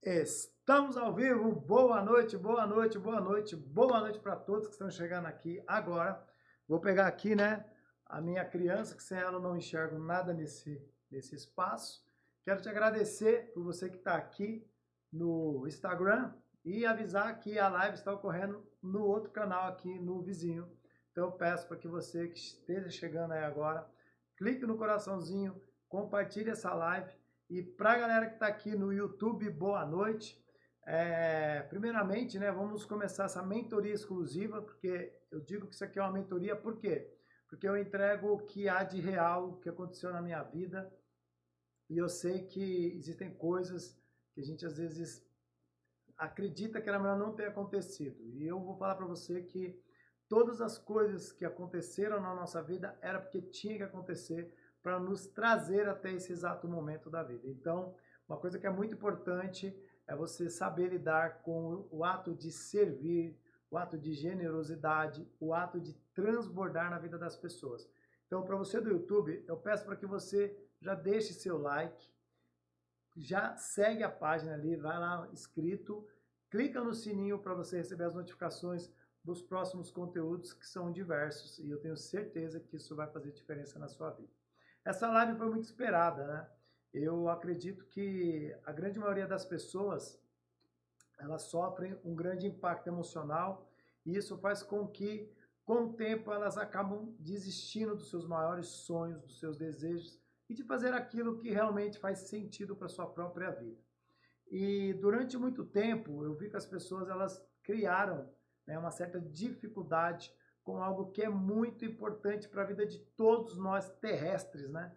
Estamos ao vivo, boa noite, boa noite, boa noite, boa noite para todos que estão chegando aqui agora. Vou pegar aqui, né, a minha criança, que sem ela eu não enxergo nada nesse espaço. Quero te agradecer por você que está aqui no Instagram e avisar que a live está ocorrendo no outro canal aqui, no vizinho. Então eu peço para que você que esteja chegando aí agora, clique no coraçãozinho, compartilhe essa live. E para a galera que está aqui no YouTube, boa noite. Primeiramente, né, vamos começar essa mentoria exclusiva, porque eu digo que isso aqui é uma mentoria, por quê? Porque eu entrego o que há de real, o que aconteceu na minha vida, e eu sei que existem coisas que a gente às vezes acredita que era melhor não ter acontecido. E eu vou falar para você que todas as coisas que aconteceram na nossa vida era porque tinha que acontecer para nos trazer até esse exato momento da vida. Então, uma coisa que é muito importante é você saber lidar com o ato de servir, o ato de generosidade, o ato de transbordar na vida das pessoas. Então, para você do YouTube, eu peço para que você já deixe seu like, já segue a página ali, vai lá inscrito, clica no sininho para você receber as notificações dos próximos conteúdos, que são diversos, e eu tenho certeza que isso vai fazer diferença na sua vida. Essa live foi muito esperada, né? Eu acredito que a grande maioria das pessoas, elas sofrem um grande impacto emocional, e isso faz com que, com o tempo, elas acabam desistindo dos seus maiores sonhos, dos seus desejos, e de fazer aquilo que realmente faz sentido para a sua própria vida. E durante muito tempo, eu vi que as pessoas, elas criaram, né, uma certa dificuldade com algo que é muito importante para a vida de todos nós terrestres, né?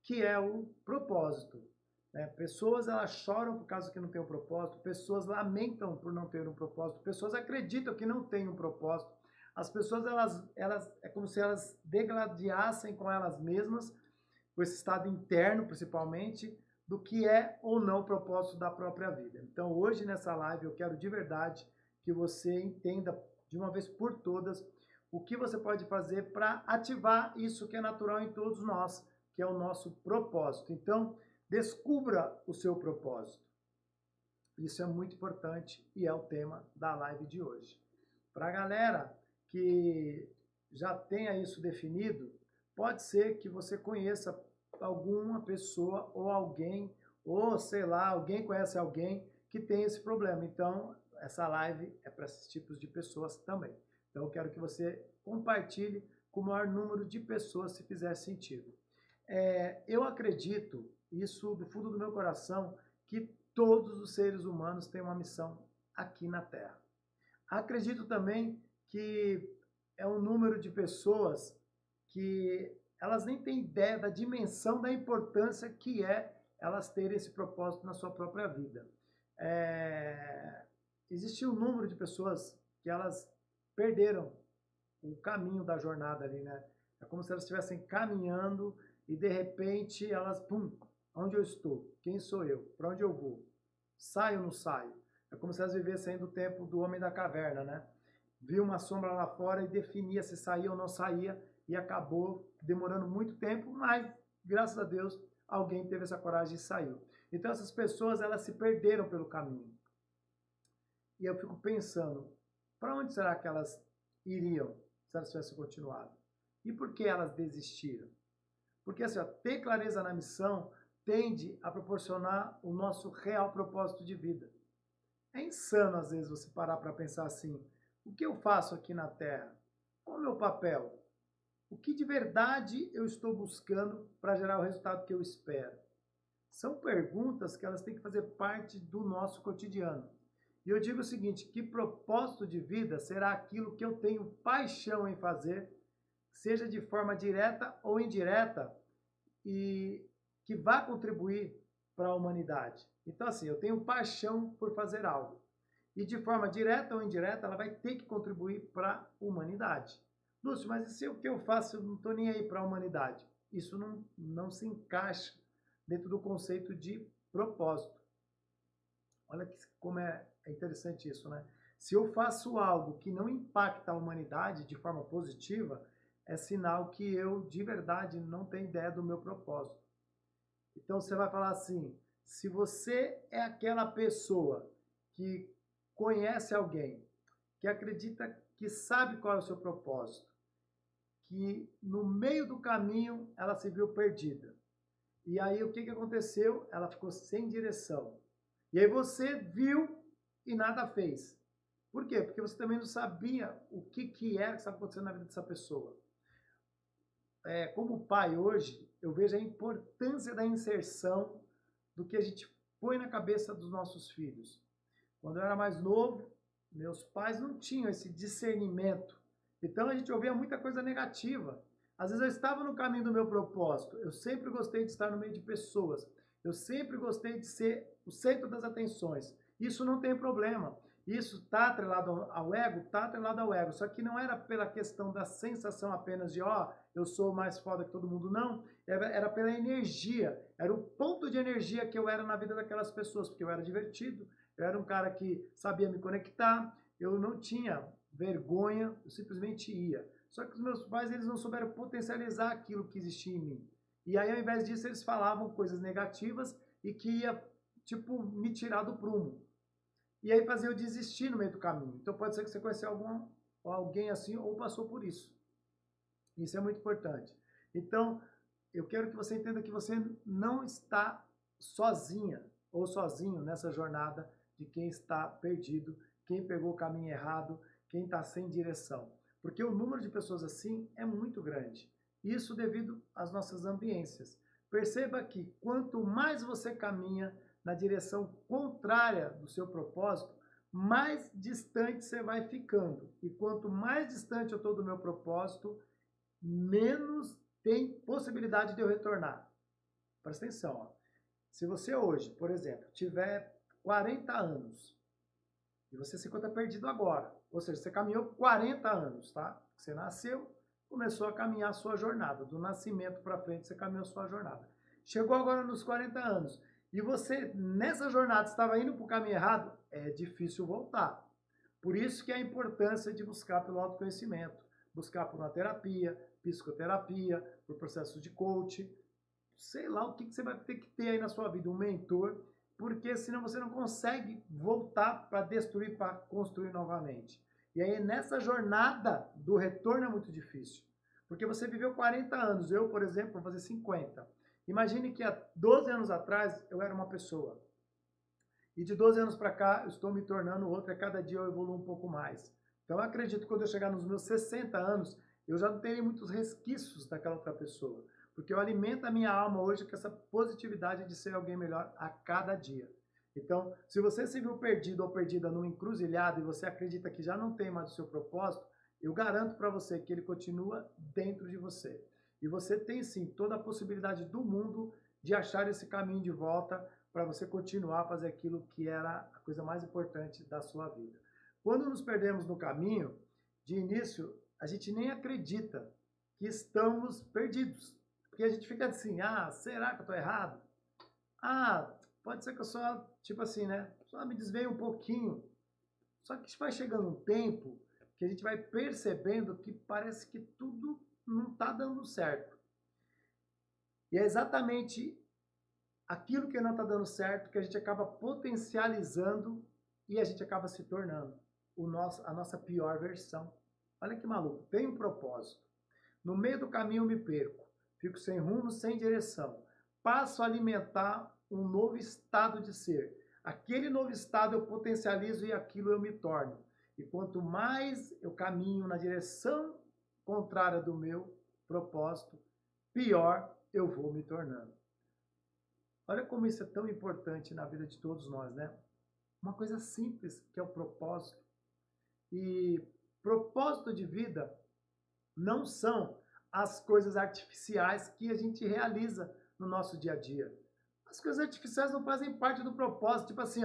Que é o propósito. Né? Pessoas, elas choram por causa que não tem um propósito, pessoas lamentam por não ter um propósito, pessoas acreditam que não tem um propósito. As pessoas, elas é como se elas degladiassem com elas mesmas, com esse estado interno, principalmente, do que é ou não o propósito da própria vida. Então, hoje, nessa live, eu quero de verdade que você entenda, de uma vez por todas, o que você pode fazer para ativar isso que é natural em todos nós, que é o nosso propósito. Então, descubra o seu propósito. Isso é muito importante e é o tema da live de hoje. Para a galera que já tenha isso definido, pode ser que você conheça alguma pessoa ou alguém, ou sei lá, alguém conhece alguém que tem esse problema. Então, essa live é para esses tipos de pessoas também. Então, eu quero que você compartilhe com o maior número de pessoas, se fizer sentido. Eu acredito, isso do fundo do meu coração, que todos os seres humanos têm uma missão aqui na Terra. Acredito também que é um número de pessoas que elas nem têm ideia da dimensão da importância que é elas terem esse propósito na sua própria vida. Existe um número de pessoas que elas perderam o caminho da jornada ali, né? É como se elas estivessem caminhando e de repente elas, pum, onde eu estou? Quem sou eu? Para onde eu vou? Saio ou não saio? É como se elas vivessem do tempo do homem da caverna, né? Viu uma sombra lá fora e definia se saía ou não saía e acabou demorando muito tempo, mas graças a Deus alguém teve essa coragem e saiu. Então essas pessoas, elas se perderam pelo caminho. E eu fico pensando, para onde será que elas iriam se elas tivessem continuado? E por que elas desistiram? Porque assim, ó, ter clareza na missão tende a proporcionar o nosso real propósito de vida. É insano, às vezes, você parar para pensar assim, o que eu faço aqui na Terra? Qual é o meu papel? O que de verdade eu estou buscando para gerar o resultado que eu espero? São perguntas que elas têm que fazer parte do nosso cotidiano. E eu digo o seguinte, que propósito de vida será aquilo que eu tenho paixão em fazer, seja de forma direta ou indireta, e que vá contribuir para a humanidade. Então, assim, eu tenho paixão por fazer algo. E de forma direta ou indireta, ela vai ter que contribuir para a humanidade. Lúcio, mas e se o que eu faço, eu não estou nem aí para a humanidade? Isso não se encaixa dentro do conceito de propósito. Olha como é interessante isso, né? Se eu faço algo que não impacta a humanidade de forma positiva, é sinal que eu, de verdade, não tenho ideia do meu propósito. Então, você vai falar assim, se você é aquela pessoa que conhece alguém, que acredita que sabe qual é o seu propósito, que no meio do caminho ela se viu perdida. E aí o que aconteceu? Ela ficou sem direção. E aí você viu e nada fez. Por quê? Porque você também não sabia o que era que estava acontecendo na vida dessa pessoa. Como pai hoje, eu vejo a importância da inserção do que a gente põe na cabeça dos nossos filhos. Quando eu era mais novo, meus pais não tinham esse discernimento. Então a gente ouvia muita coisa negativa. Às vezes eu estava no caminho do meu propósito. Eu sempre gostei de estar no meio de pessoas. Eu sempre gostei de ser o centro das atenções. Isso não tem problema. Isso está atrelado ao ego? Está atrelado ao ego. Só que não era pela questão da sensação apenas de, eu sou mais foda que todo mundo, não. Era pela energia. Era o ponto de energia que eu era na vida daquelas pessoas. Porque eu era divertido, eu era um cara que sabia me conectar, eu não tinha vergonha, eu simplesmente ia. Só que os meus pais, eles não souberam potencializar aquilo que existia em mim. E aí, ao invés disso, eles falavam coisas negativas e que ia, me tirar do prumo. E aí fazia eu desistir no meio do caminho. Então pode ser que você conheceu alguém assim ou passou por isso. Isso é muito importante. Então, eu quero que você entenda que você não está sozinha ou sozinho nessa jornada de quem está perdido, quem pegou o caminho errado, quem está sem direção. Porque o número de pessoas assim é muito grande. Isso devido às nossas ambiências. Perceba que quanto mais você caminha na direção contrária do seu propósito, mais distante você vai ficando. E quanto mais distante eu estou do meu propósito, menos tem possibilidade de eu retornar. Presta atenção. Ó. Se você hoje, por exemplo, tiver 40 anos e você se encontra perdido agora, ou seja, você caminhou 40 anos, tá? Você nasceu, começou a caminhar a sua jornada. Do nascimento para frente, você caminhou a sua jornada. Chegou agora nos 40 anos e você, nessa jornada, estava indo para o caminho errado, é difícil voltar. Por isso que a importância de buscar pelo autoconhecimento, buscar por uma terapia, psicoterapia, por processos de coaching, sei lá o que você vai ter que ter aí na sua vida, um mentor, porque senão você não consegue voltar para destruir, para construir novamente. E aí nessa jornada do retorno é muito difícil, porque você viveu 40 anos, eu, por exemplo, vou fazer 50. Imagine que há 12 anos atrás eu era uma pessoa. E de 12 anos para cá eu estou me tornando outra, cada dia eu evoluo um pouco mais. Então eu acredito que quando eu chegar nos meus 60 anos, eu já não terei muitos resquícios daquela outra pessoa. Porque eu alimento a minha alma hoje com essa positividade de ser alguém melhor a cada dia. Então, se você se viu perdido ou perdida numa encruzilhada e você acredita que já não tem mais o seu propósito, eu garanto para você que ele continua dentro de você. E você tem sim toda a possibilidade do mundo de achar esse caminho de volta para você continuar a fazer aquilo que era a coisa mais importante da sua vida. Quando nos perdemos no caminho, de início, a gente nem acredita que estamos perdidos. Porque a gente fica assim, será que eu estou errado? Pode ser que eu só, só me desviei um pouquinho. Só que vai chegando um tempo que a gente vai percebendo que parece que tudo não está dando certo. E é exatamente aquilo que não está dando certo que a gente acaba potencializando e a gente acaba se tornando a nossa pior versão. Olha que maluco, tem um propósito. No meio do caminho eu me perco, fico sem rumo, sem direção. Passo a alimentar um novo estado de ser. Aquele novo estado eu potencializo e aquilo eu me torno. E quanto mais eu caminho na direção contrária do meu propósito, pior eu vou me tornando. Olha como isso é tão importante na vida de todos nós, né? Uma coisa simples que é o propósito. E propósito de vida não são as coisas artificiais que a gente realiza no nosso dia a dia. As coisas artificiais não fazem parte do propósito. Tipo assim,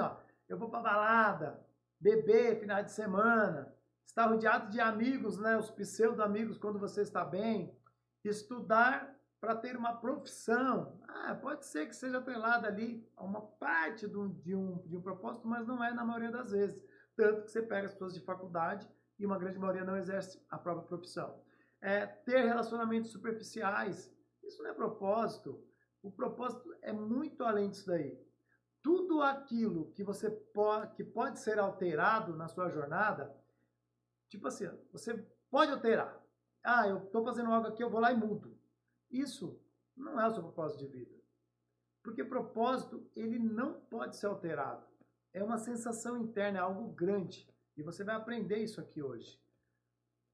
eu vou pra balada, beber final de semana, estar rodeado de amigos, né? Os pseudo-amigos quando você está bem, estudar para ter uma profissão. Pode ser que seja atrelada ali a uma parte de um propósito, mas não é na maioria das vezes. Tanto que você pega as pessoas de faculdade e uma grande maioria não exerce a própria profissão. Ter relacionamentos superficiais, isso não é propósito. O propósito é muito além disso daí. tudo aquilo que que pode ser alterado na sua jornada, tipo assim, você pode alterar. Ah, eu estou fazendo algo aqui, eu vou lá e mudo. Isso não é o seu propósito de vida. Porque propósito, ele não pode ser alterado. É uma sensação interna, é algo grande. E você vai aprender isso aqui hoje.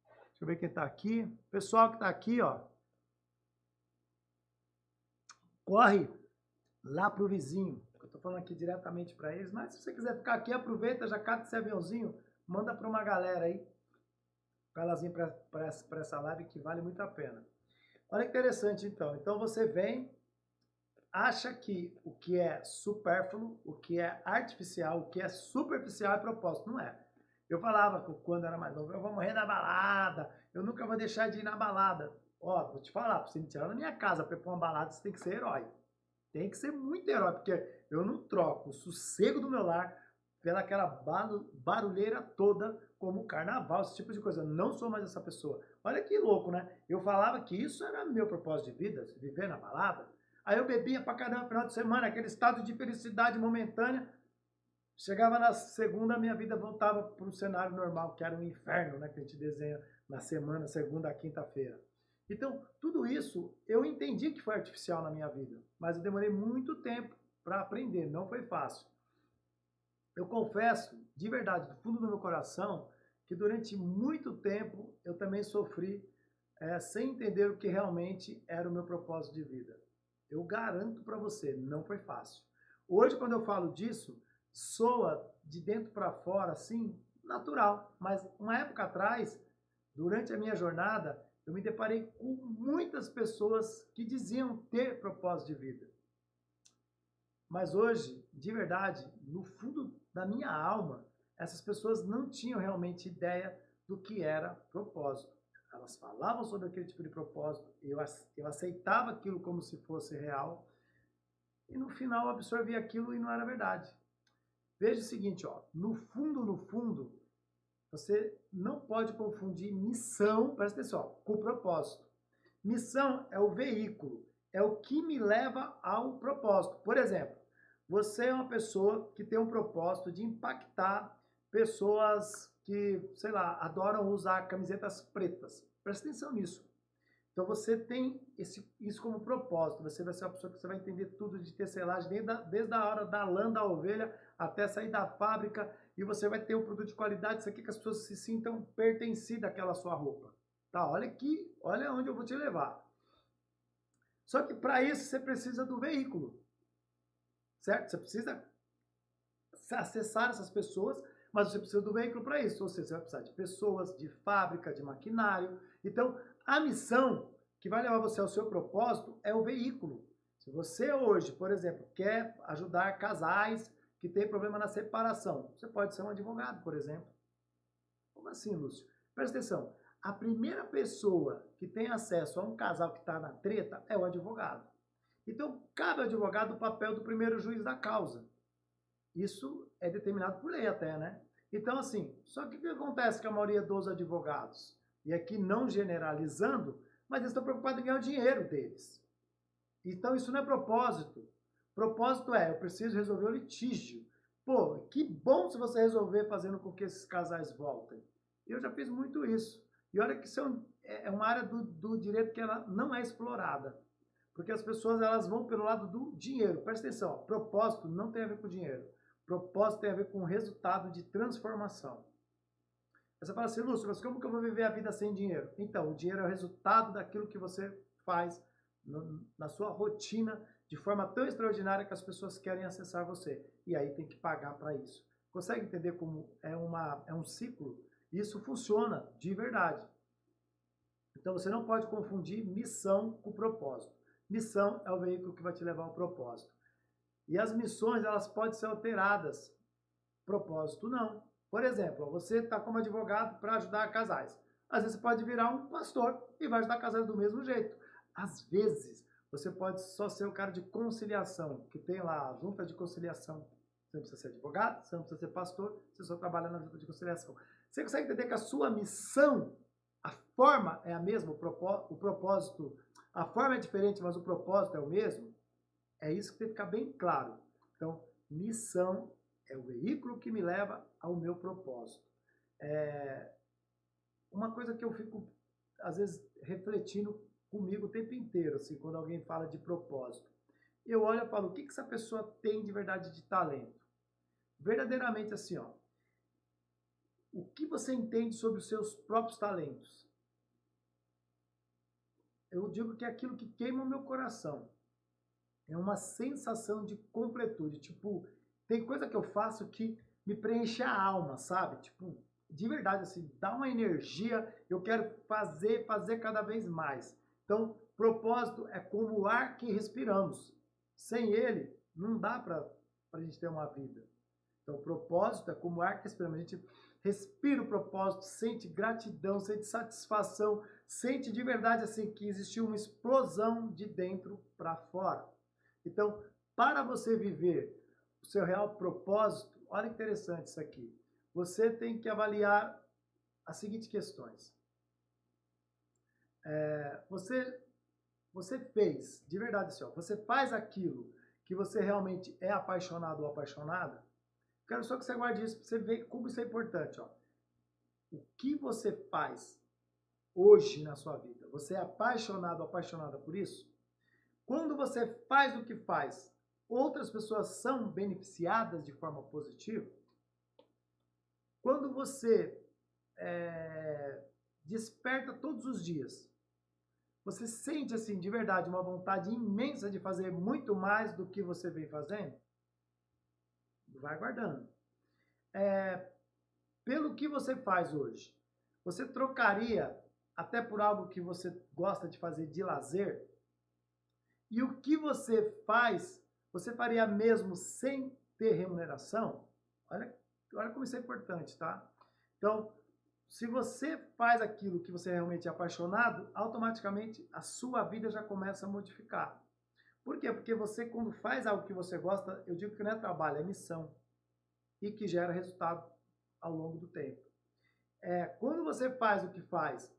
Deixa eu ver quem está aqui. Pessoal que está aqui, ó. Corre lá pro vizinho. Eu estou falando aqui diretamente para eles. Mas se você quiser ficar aqui, aproveita, já cata esse aviãozinho. Manda para uma galera aí. Para elas irem para essa live que vale muito a pena. Olha que interessante, então. Então você vem, acha que o que é supérfluo, o que é artificial, o que é superficial é propósito. Não é. Eu falava que quando era mais novo, eu vou morrer na balada, eu nunca vou deixar de ir na balada. Ó, vou te falar, pra você me tirar da minha casa pra ir pra uma balada, você tem que ser herói. Tem que ser muito herói, porque eu não troco o sossego do meu lar pela aquela barulheira toda como carnaval, esse tipo de coisa. Eu não sou mais essa pessoa. Olha que louco, né? Eu falava que isso era meu propósito de vida, viver na balada. Aí eu bebia pra caramba no final de semana, aquele estado de felicidade momentânea. Chegava na segunda, minha vida voltava para o cenário normal, que era um inferno, né? Que a gente desenha na semana, segunda a quinta-feira. Então, tudo isso eu entendi que foi artificial na minha vida, mas eu demorei muito tempo para aprender, não foi fácil. Eu confesso, de verdade, do fundo do meu coração, que durante muito tempo eu também sofri sem entender o que realmente era o meu propósito de vida. Eu garanto para você, não foi fácil. Hoje, quando eu falo disso, soa de dentro para fora, assim, natural. Mas uma época atrás, durante a minha jornada, eu me deparei com muitas pessoas que diziam ter propósito de vida. Mas hoje, de verdade, no fundo da minha alma, essas pessoas não tinham realmente ideia do que era propósito. Elas falavam sobre aquele tipo de propósito, eu aceitava aquilo como se fosse real, e no final eu absorvia aquilo e não era verdade. Veja o seguinte, ó, no fundo, você não pode confundir missão, presta atenção, com propósito. Missão é o veículo, é o que me leva ao propósito. Por exemplo, você é uma pessoa que tem um propósito de impactar pessoas que, sei lá, adoram usar camisetas pretas. Presta atenção nisso. Então você tem isso como propósito. Você vai ser uma pessoa que você vai entender tudo de tecelagem, desde a hora da lã da ovelha até sair da fábrica, e você vai ter um produto de qualidade, isso aqui que as pessoas se sintam pertencidas àquela sua roupa. Tá, olha aqui, olha onde eu vou te levar. Só que para isso você precisa do veículo, certo? Você precisa acessar essas pessoas, mas você precisa do veículo para isso. Ou seja, você vai precisar de pessoas, de fábrica, de maquinário. Então, a missão que vai levar você ao seu propósito é o veículo. Se você hoje, por exemplo, quer ajudar casais que têm problema na separação, você pode ser um advogado, por exemplo. Como assim, Lúcio? Presta atenção. A primeira pessoa que tem acesso a um casal que está na treta é o advogado. Então, cabe ao advogado o papel do primeiro juiz da causa. Isso é determinado por lei até, né? Então, assim, só que o que acontece com a maioria dos advogados? E aqui não generalizando, mas eles estão preocupados em ganhar o dinheiro deles. Então, isso não é propósito. Propósito é, eu preciso resolver o litígio. Pô, que bom se você resolver fazendo com que esses casais voltem. Eu já fiz muito isso. E olha que isso é uma área do direito que ela não é explorada. Porque as pessoas elas vão pelo lado do dinheiro. Presta atenção, propósito não tem a ver com dinheiro. Propósito tem a ver com resultado de transformação. Aí você fala assim, Lúcio, mas como que eu vou viver a vida sem dinheiro? Então, o dinheiro é o resultado daquilo que você faz na sua rotina de forma tão extraordinária que as pessoas querem acessar você. E aí tem que pagar para isso. Consegue entender como é um ciclo? Isso funciona de verdade. Então você não pode confundir missão com propósito. Missão é o veículo que vai te levar ao propósito. E as missões, elas podem ser alteradas. Propósito, não. Por exemplo, você está como advogado para ajudar casais. Às vezes você pode virar um pastor e vai ajudar casais do mesmo jeito. Às vezes, você pode só ser o cara de conciliação, que tem lá a junta de conciliação. Você não precisa ser advogado, você não precisa ser pastor, você só trabalha na junta de conciliação. Você consegue entender que a sua missão, a forma é a mesma, o propósito, a forma é diferente, mas o propósito é o mesmo? É isso que tem que ficar bem claro. Então, missão é o veículo que me leva ao meu propósito. Uma coisa que eu fico, às vezes, refletindo comigo o tempo inteiro, assim, quando alguém fala de propósito. Eu olho e falo, o que essa pessoa tem de verdade de talento? Verdadeiramente assim, ó. O que você entende sobre os seus próprios talentos? Eu digo que é aquilo que queima o meu coração. É uma sensação de completude. Tipo, tem coisa que eu faço que me preenche a alma, sabe? Tipo, de verdade, assim, dá uma energia, eu quero fazer cada vez mais. Então, propósito é como o ar que respiramos. Sem ele, não dá para a gente ter uma vida. Então, propósito é como o ar que respiramos. A gente respira o propósito, sente gratidão, sente satisfação, sente de verdade assim que existiu uma explosão de dentro para fora. Então, para você viver o seu real propósito, olha que interessante isso aqui. Você tem que avaliar as seguintes questões. Você fez, de verdade, assim, ó, você faz aquilo que você realmente é apaixonado ou apaixonada? Quero só que você guarde isso para você ver como isso é importante. Ó. O que você faz hoje na sua vida? Você é apaixonado ou apaixonada por isso? Quando você faz o que faz, outras pessoas são beneficiadas de forma positiva? Quando você desperta todos os dias, você sente assim de verdade uma vontade imensa de fazer muito mais do que você vem fazendo? Vai guardando. Pelo que você faz hoje, você trocaria até por algo que você gosta de fazer de lazer? E o que você faz, você faria mesmo sem ter remuneração? Olha como isso é importante, tá? Então, se você faz aquilo que você realmente é apaixonado, automaticamente a sua vida já começa a modificar. Por quê? Porque você, quando faz algo que você gosta, eu digo que não é trabalho, é missão. E que gera resultado ao longo do tempo. Quando você faz o que faz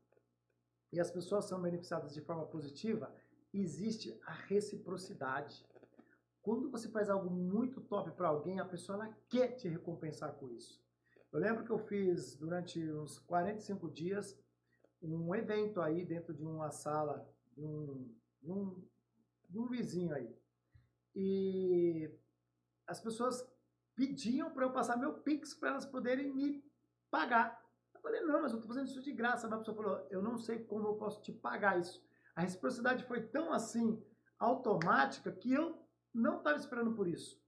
e as pessoas são beneficiadas de forma positiva, existe a reciprocidade. Quando você faz algo muito top para alguém, a pessoa ela quer te recompensar com isso. Eu lembro que eu fiz durante uns 45 dias um evento aí dentro de uma sala de um vizinho aí. E as pessoas pediam para eu passar meu Pix para elas poderem me pagar. Eu falei, não, mas eu estou fazendo isso de graça. Mas a pessoa falou, eu não sei como eu posso te pagar isso. A reciprocidade foi tão assim, automática, que eu não estava esperando por isso.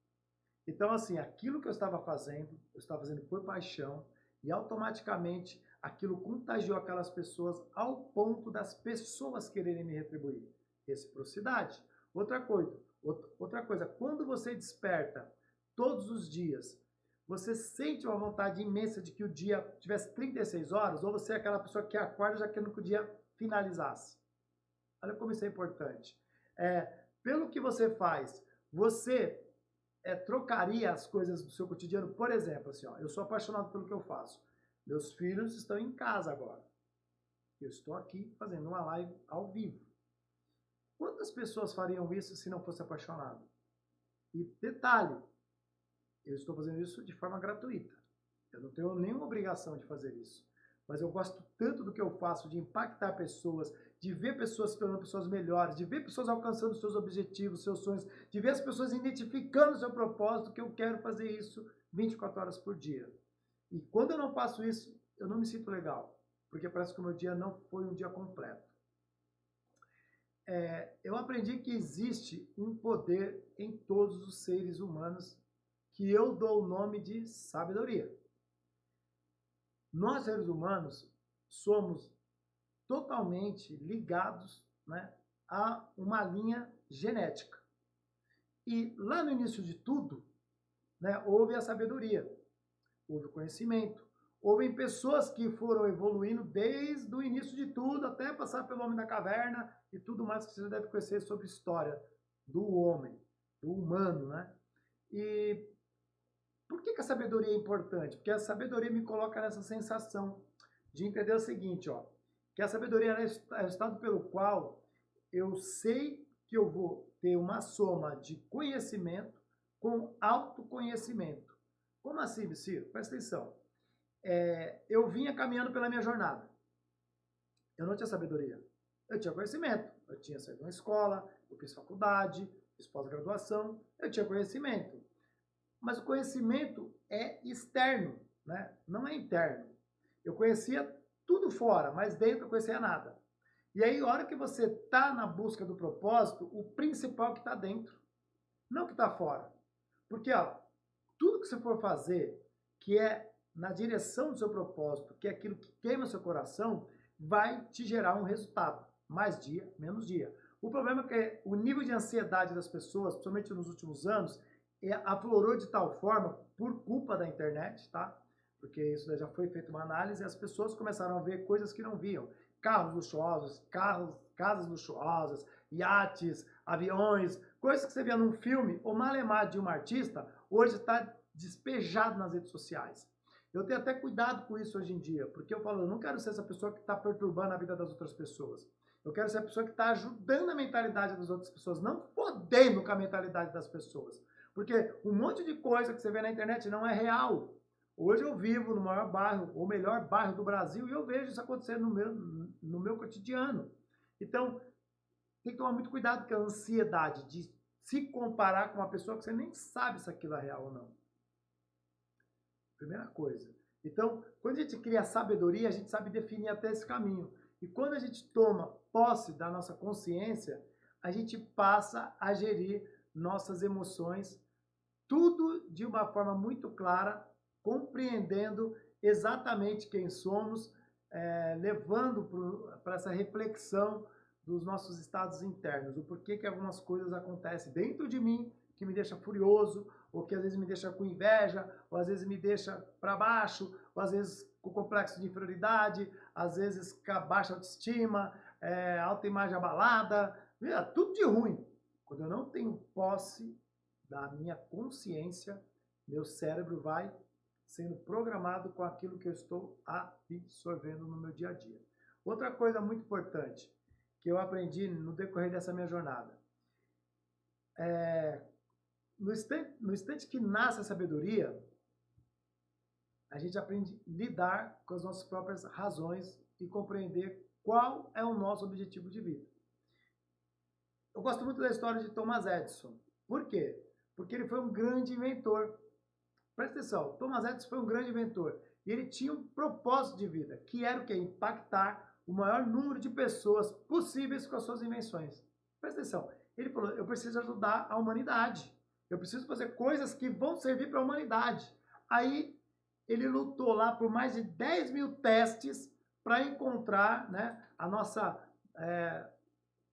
Então, assim, aquilo que eu estava fazendo por paixão e automaticamente aquilo contagiou aquelas pessoas ao ponto das pessoas quererem me retribuir. Reciprocidade. Outra coisa, quando você desperta todos os dias, você sente uma vontade imensa de que o dia tivesse 36 horas, ou você é aquela pessoa que acorda já querendo que o dia finalizasse? Olha como isso é importante. Pelo que você faz, você trocaria as coisas do seu cotidiano? Por exemplo, assim, ó, eu sou apaixonado pelo que eu faço. Meus filhos estão em casa agora. Eu estou aqui fazendo uma live ao vivo. Quantas pessoas fariam isso se não fosse apaixonado? E detalhe, eu estou fazendo isso de forma gratuita. Eu não tenho nenhuma obrigação de fazer isso. Mas eu gosto tanto do que eu faço, de impactar pessoas, de ver pessoas se tornando pessoas melhores, de ver pessoas alcançando seus objetivos, seus sonhos, de ver as pessoas identificando o seu propósito, que eu quero fazer isso 24 horas por dia. E quando eu não faço isso, eu não me sinto legal, porque parece que o meu dia não foi um dia completo. Eu aprendi que existe um poder em todos os seres humanos que eu dou o nome de sabedoria. Nós, seres humanos, somos totalmente ligados, né, a uma linha genética. E lá no início de tudo, né, houve a sabedoria, houve o conhecimento, houve pessoas que foram evoluindo desde o início de tudo, até passar pelo homem da caverna e tudo mais que você deve conhecer sobre a história do homem, do humano, né? E por que a sabedoria é importante? Porque a sabedoria me coloca nessa sensação de entender o seguinte, ó, que a sabedoria é o estado pelo qual eu sei que eu vou ter uma soma de conhecimento com autoconhecimento. Como assim, Ciro? Presta atenção. Eu vinha caminhando pela minha jornada. Eu não tinha sabedoria. Eu tinha conhecimento. Eu tinha saído da escola, eu fiz faculdade, fiz pós-graduação, eu tinha conhecimento. Mas o conhecimento é externo, né? Não é interno. Eu conhecia tudo fora, mas dentro eu conhecia nada. E aí, a hora que você está na busca do propósito, o principal é que está dentro, não que está fora. Porque ó, tudo que você for fazer, que é na direção do seu propósito, que é aquilo que queima o seu coração, vai te gerar um resultado. Mais dia, menos dia. O problema é que o nível de ansiedade das pessoas, principalmente nos últimos anos, aflorou de tal forma, por culpa da internet, tá? Porque isso já foi feita uma análise e as pessoas começaram a ver coisas que não viam. Carros luxuosos, casas luxuosas, iates, aviões, coisas que você via num filme, ou malemar de um artista, hoje está despejado nas redes sociais. Eu tenho até cuidado com isso hoje em dia, porque eu falo, eu não quero ser essa pessoa que está perturbando a vida das outras pessoas. Eu quero ser a pessoa que está ajudando a mentalidade das outras pessoas, não fodendo com a mentalidade das pessoas. Porque um monte de coisa que você vê na internet não é real. Hoje eu vivo no maior bairro, ou melhor bairro do Brasil, e eu vejo isso acontecer no meu cotidiano. Então, tem que tomar muito cuidado com a ansiedade de se comparar com uma pessoa que você nem sabe se aquilo é real ou não. Primeira coisa. Então, quando a gente cria sabedoria, a gente sabe definir até esse caminho. E quando a gente toma posse da nossa consciência, a gente passa a gerir nossas emoções, tudo de uma forma muito clara, compreendendo exatamente quem somos, levando para essa reflexão dos nossos estados internos, o porquê que algumas coisas acontecem dentro de mim que me deixa furioso, ou que às vezes me deixa com inveja, ou às vezes me deixa para baixo, ou às vezes com complexo de inferioridade, às vezes com a baixa autoestima, autoimagem abalada, tudo de ruim. Quando eu não tenho posse da minha consciência, meu cérebro vai sendo programado com aquilo que eu estou absorvendo no meu dia a dia. Outra coisa muito importante que eu aprendi no decorrer dessa minha jornada. No instante que nasce a sabedoria, a gente aprende a lidar com as nossas próprias razões e compreender qual é o nosso objetivo de vida. Eu gosto muito da história de Thomas Edison. Por quê? Porque ele foi um grande inventor. Presta atenção, Thomas Edison foi um grande inventor. E ele tinha um propósito de vida, que era o quê? Impactar o maior número de pessoas possíveis com as suas invenções. Presta atenção, ele falou, eu preciso ajudar a humanidade. Eu preciso fazer coisas que vão servir para a humanidade. Aí ele lutou lá por mais de 10 mil testes para encontrar, né, a nossa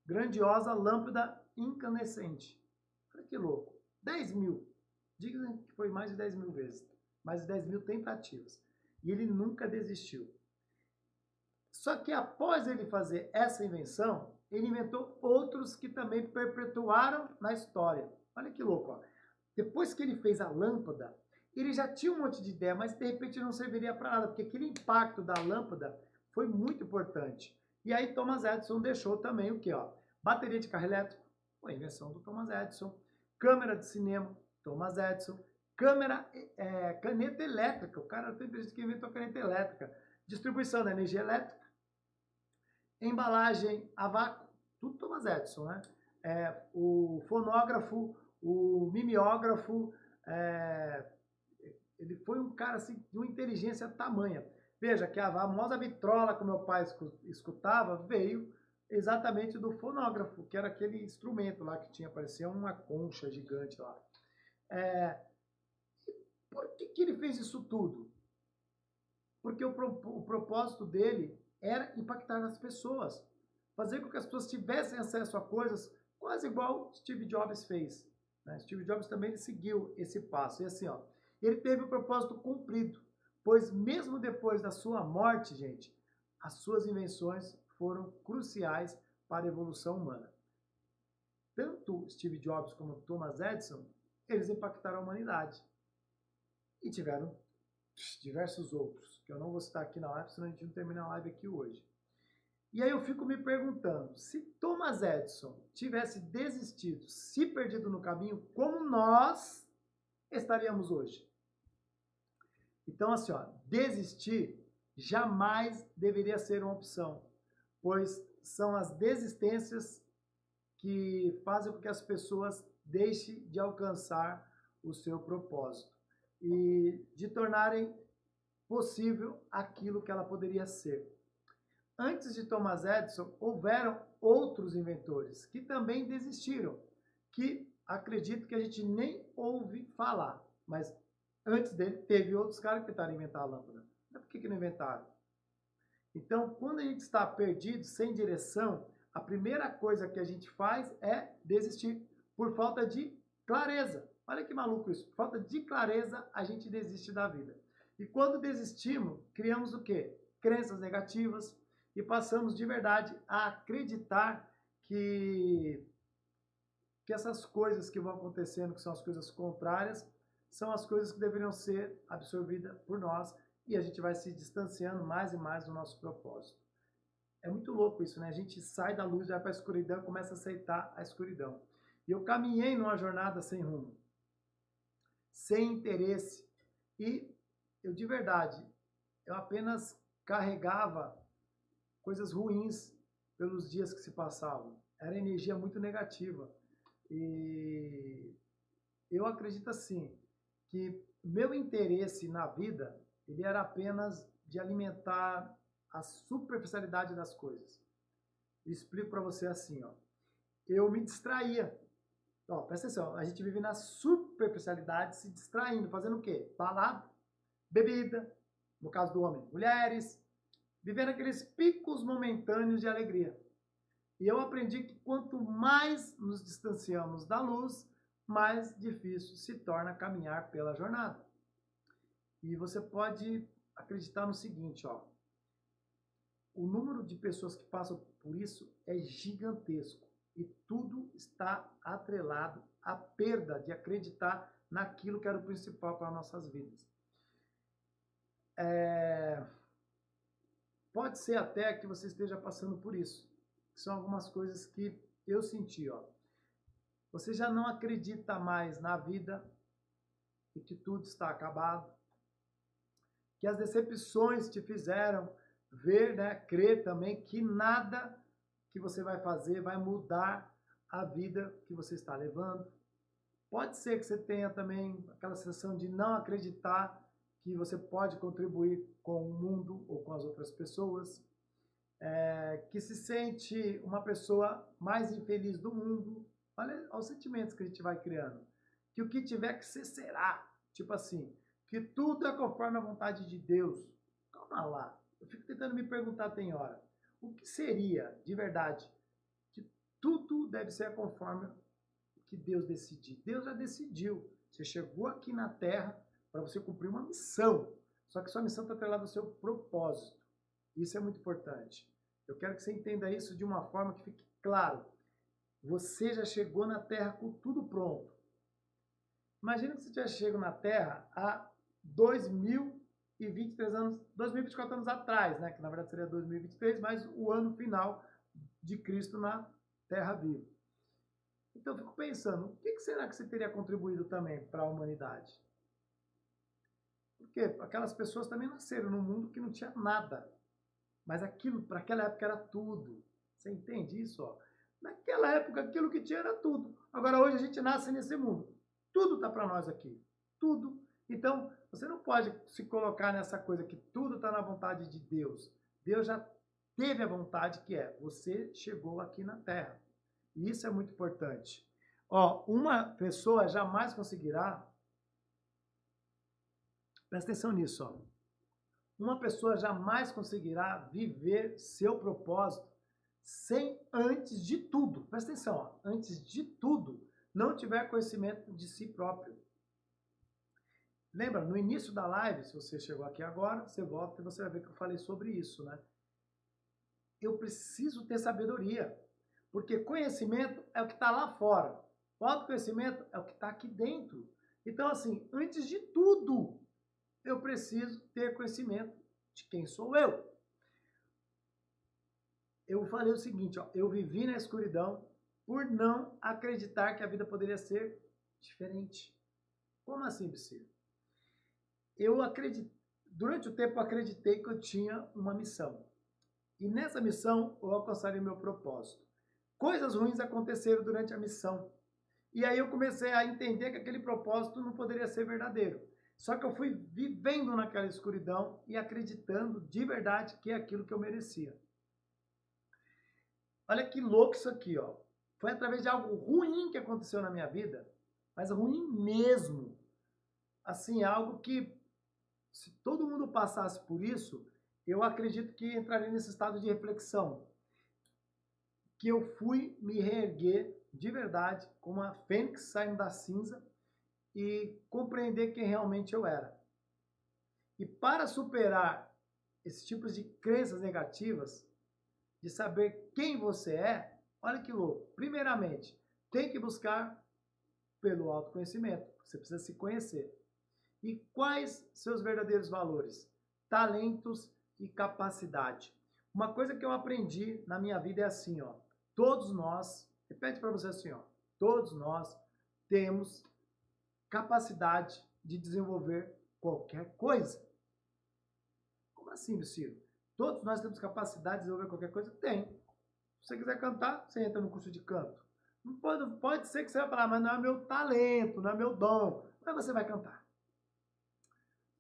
grandiosa lâmpada incandescente. Olha que louco. 10 mil. Dizem que foi mais de 10 mil vezes. Mais de 10 mil tentativas. E ele nunca desistiu. Só que após ele fazer essa invenção, ele inventou outros que também perpetuaram na história. Olha que louco, ó. Depois que ele fez a lâmpada, ele já tinha um monte de ideia, mas de repente não serviria para nada, porque aquele impacto da lâmpada foi muito importante. E aí Thomas Edison deixou também o quê? Ó? Bateria de carro elétrico, foi a invenção do Thomas Edison. Câmera de cinema, Thomas Edison. Caneta elétrica, o cara tem gente que inventou a caneta elétrica. Distribuição da energia elétrica. Embalagem a vácuo, tudo Thomas Edison, né? O fonógrafo, o mimeógrafo, ele foi um cara assim, de uma inteligência tamanha. Veja que a famosa vitrola que meu pai escutava veio exatamente do fonógrafo, que era aquele instrumento lá que tinha, parecia uma concha gigante lá. Por que ele fez isso tudo? Porque o propósito dele era impactar as pessoas, fazer com que as pessoas tivessem acesso a coisas quase igual Steve Jobs fez. Né? Steve Jobs também seguiu esse passo. E assim, ó, ele teve o propósito cumprido, pois mesmo depois da sua morte, gente, as suas invenções foram cruciais para a evolução humana. Tanto Steve Jobs como Thomas Edison, eles impactaram a humanidade. E tiveram diversos outros, que eu não vou citar aqui na live, senão a gente não termina a live aqui hoje. E aí eu fico me perguntando, se Thomas Edison tivesse desistido, se perdido no caminho, como nós estaríamos hoje? Então, assim, ó, desistir jamais deveria ser uma opção, pois são as desistências que fazem com que as pessoas deixem de alcançar o seu propósito e de tornarem possível aquilo que ela poderia ser. Antes de Thomas Edison, houveram outros inventores que também desistiram, que acredito que a gente nem ouve falar, mas antes dele teve outros caras que tentaram inventar a lâmpada. Mas por que não inventaram? Então, quando a gente está perdido, sem direção, a primeira coisa que a gente faz é desistir, por falta de clareza. Olha que maluco isso. Por falta de clareza, a gente desiste da vida. E quando desistimos, criamos o quê? Crenças negativas e passamos de verdade a acreditar que essas coisas que vão acontecendo, que são as coisas contrárias, são as coisas que deveriam ser absorvidas por nós e a gente vai se distanciando mais e mais do nosso propósito. É muito louco isso, né? A gente sai da luz, vai para a escuridão e começa a aceitar a escuridão. E eu caminhei numa jornada sem rumo, sem interesse e eu de verdade, eu apenas carregava coisas ruins pelos dias que se passavam. Era energia muito negativa. E eu acredito assim, que meu interesse na vida, ele era apenas de alimentar a superficialidade das coisas. Eu explico para você assim, ó. Eu me distraía. Ó, presta atenção, a gente vive na superficialidade, se distraindo, fazendo o quê? Balada, bebida, no caso do homem, mulheres, vivendo aqueles picos momentâneos de alegria. E eu aprendi que quanto mais nos distanciamos da luz, mais difícil se torna caminhar pela jornada. E você pode acreditar no seguinte, ó. O número de pessoas que passam por isso é gigantesco. E tudo está atrelado à perda de acreditar naquilo que era o principal para nossas vidas. Pode ser até que você esteja passando por isso. São algumas coisas que eu senti, ó. Você já não acredita mais na vida e que tudo está acabado. Que as decepções te fizeram ver, né, crer também que nada que você vai fazer vai mudar a vida que você está levando. Pode ser que você tenha também aquela sensação de não acreditar que você pode contribuir com o mundo ou com as outras pessoas. Que se sente uma pessoa mais infeliz do mundo. Olha os sentimentos que a gente vai criando. Que o que tiver que ser, será. Tipo assim, que tudo é conforme a vontade de Deus. Calma lá. Eu fico tentando me perguntar, tem hora. O que seria, de verdade, que tudo deve ser conforme o que Deus decidir. Deus já decidiu. Você chegou aqui na Terra para você cumprir uma missão. Só que sua missão está atrelada ao seu propósito. Isso é muito importante. Eu quero que você entenda isso de uma forma que fique claro. Você já chegou na Terra com tudo pronto. Imagina que você já chegou na Terra há 2023 anos, 2024 anos atrás, né? Que na verdade seria 2023, mas o ano final de Cristo na Terra viva. Então eu fico pensando, o que será que você teria contribuído também para a humanidade? Porque aquelas pessoas também nasceram num mundo que não tinha nada. Mas aquilo, para aquela época, era tudo. Você entende isso? Ó? Naquela época, aquilo que tinha era tudo. Agora, hoje, a gente nasce nesse mundo. Tudo está para nós aqui. Tudo. Então, você não pode se colocar nessa coisa que tudo está na vontade de Deus. Deus já teve a vontade que é, você chegou aqui na Terra. E isso é muito importante. Ó, uma pessoa jamais conseguirá... Presta atenção nisso, ó. Uma pessoa jamais conseguirá viver seu propósito sem, antes de tudo, presta atenção, ó, antes de tudo, não tiver conhecimento de si próprio. Lembra, no início da live, se você chegou aqui agora, você volta e você vai ver que eu falei sobre isso, né? Eu preciso ter sabedoria, porque conhecimento é o que está lá fora, o autoconhecimento é o que está aqui dentro. Então, assim, antes de tudo, eu preciso ter conhecimento de quem sou eu. Eu falei o seguinte, ó, eu vivi na escuridão por não acreditar que a vida poderia ser diferente. Como assim, Psy? Eu acredito, durante o tempo eu acreditei que eu tinha uma missão. E nessa missão eu alcançaria meu propósito. Coisas ruins aconteceram durante a missão. E aí eu comecei a entender que aquele propósito não poderia ser verdadeiro. Só que eu fui vivendo naquela escuridão e acreditando de verdade que é aquilo que eu merecia. Olha que louco isso aqui, ó. Foi através de algo ruim que aconteceu na minha vida, mas ruim mesmo. Assim, algo que, se todo mundo passasse por isso, eu acredito que entraria nesse estado de reflexão. Que eu fui me reerguer de verdade, como uma fênix saindo da cinza, e compreender quem realmente eu era. E para superar esses tipos de crenças negativas, de saber quem você é, olha que louco. Primeiramente, tem que buscar pelo autoconhecimento. Você precisa se conhecer. E quais seus verdadeiros valores? Talentos e capacidade. Uma coisa que eu aprendi na minha vida é assim, ó. Todos nós, repete para você assim, ó. Todos nós temos capacidade de desenvolver qualquer coisa. Como assim, Lucio? Todos nós temos capacidade de desenvolver qualquer coisa? Tem. Se você quiser cantar, você entra no curso de canto. Não pode ser que você vai falar, mas não é meu talento, não é meu dom. Mas você vai cantar.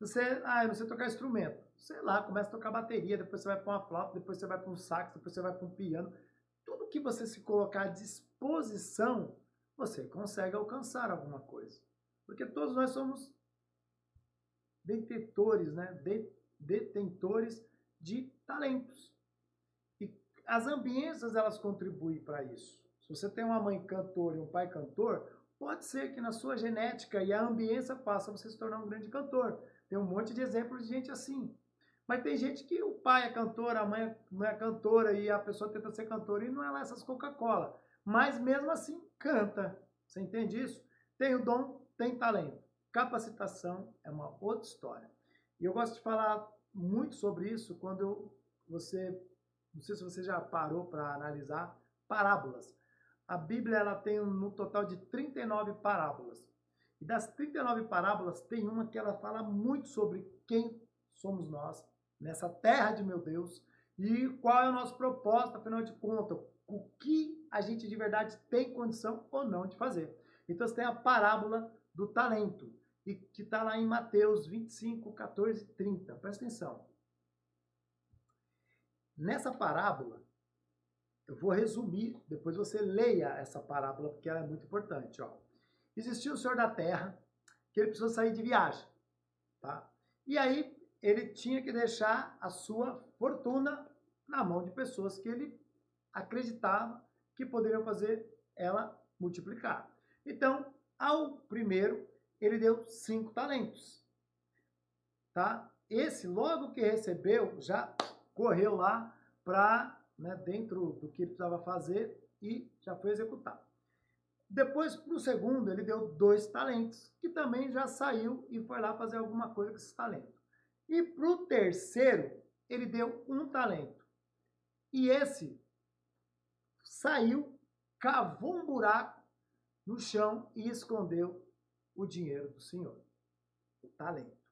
Eu não sei tocar instrumento. Sei lá, começa a tocar bateria, depois você vai para uma flauta, depois você vai para um sax, depois você vai para um piano. Tudo que você se colocar à disposição, você consegue alcançar alguma coisa. Porque todos nós somos detentores, né? Detentores de talentos. E as ambiências, elas contribuem para isso. Se você tem uma mãe cantora e um pai cantor, pode ser que na sua genética e a ambiência faça você se tornar um grande cantor. Tem um monte de exemplos de gente assim. Mas tem gente que o pai é cantor, a mãe não é cantora e a pessoa tenta ser cantora e não é lá essas Coca-Cola. Mas mesmo assim canta. Você entende isso? Tem o dom, tem talento. Capacitação é uma outra história. E eu gosto de falar muito sobre isso quando não sei se você já parou para analisar parábolas. A Bíblia ela tem no total de 39 parábolas. E das 39 parábolas, tem uma que ela fala muito sobre quem somos nós, nessa terra de meu Deus, e qual é o nosso propósito, afinal de contas, o que a gente de verdade tem condição ou não de fazer. Então você tem a parábola do talento, e que está lá em Mateus 25, 14 e 30. Presta atenção. Nessa parábola, eu vou resumir, depois você leia essa parábola, porque ela é muito importante. Ó. Existia o Senhor da Terra, que ele precisou sair de viagem. Tá? E aí, ele tinha que deixar a sua fortuna na mão de pessoas que ele acreditava que poderiam fazer ela multiplicar. Então, ao primeiro, ele deu 5 talentos. Tá? Esse, logo que recebeu, já correu lá para, né, dentro do que ele precisava fazer e já foi executado. Depois, para o segundo, ele deu 2 talentos, que também já saiu e foi lá fazer alguma coisa com esse talento. E para o terceiro, ele deu 1 talento. E esse saiu, cavou um buraco no chão e escondeu o dinheiro do senhor, o talento.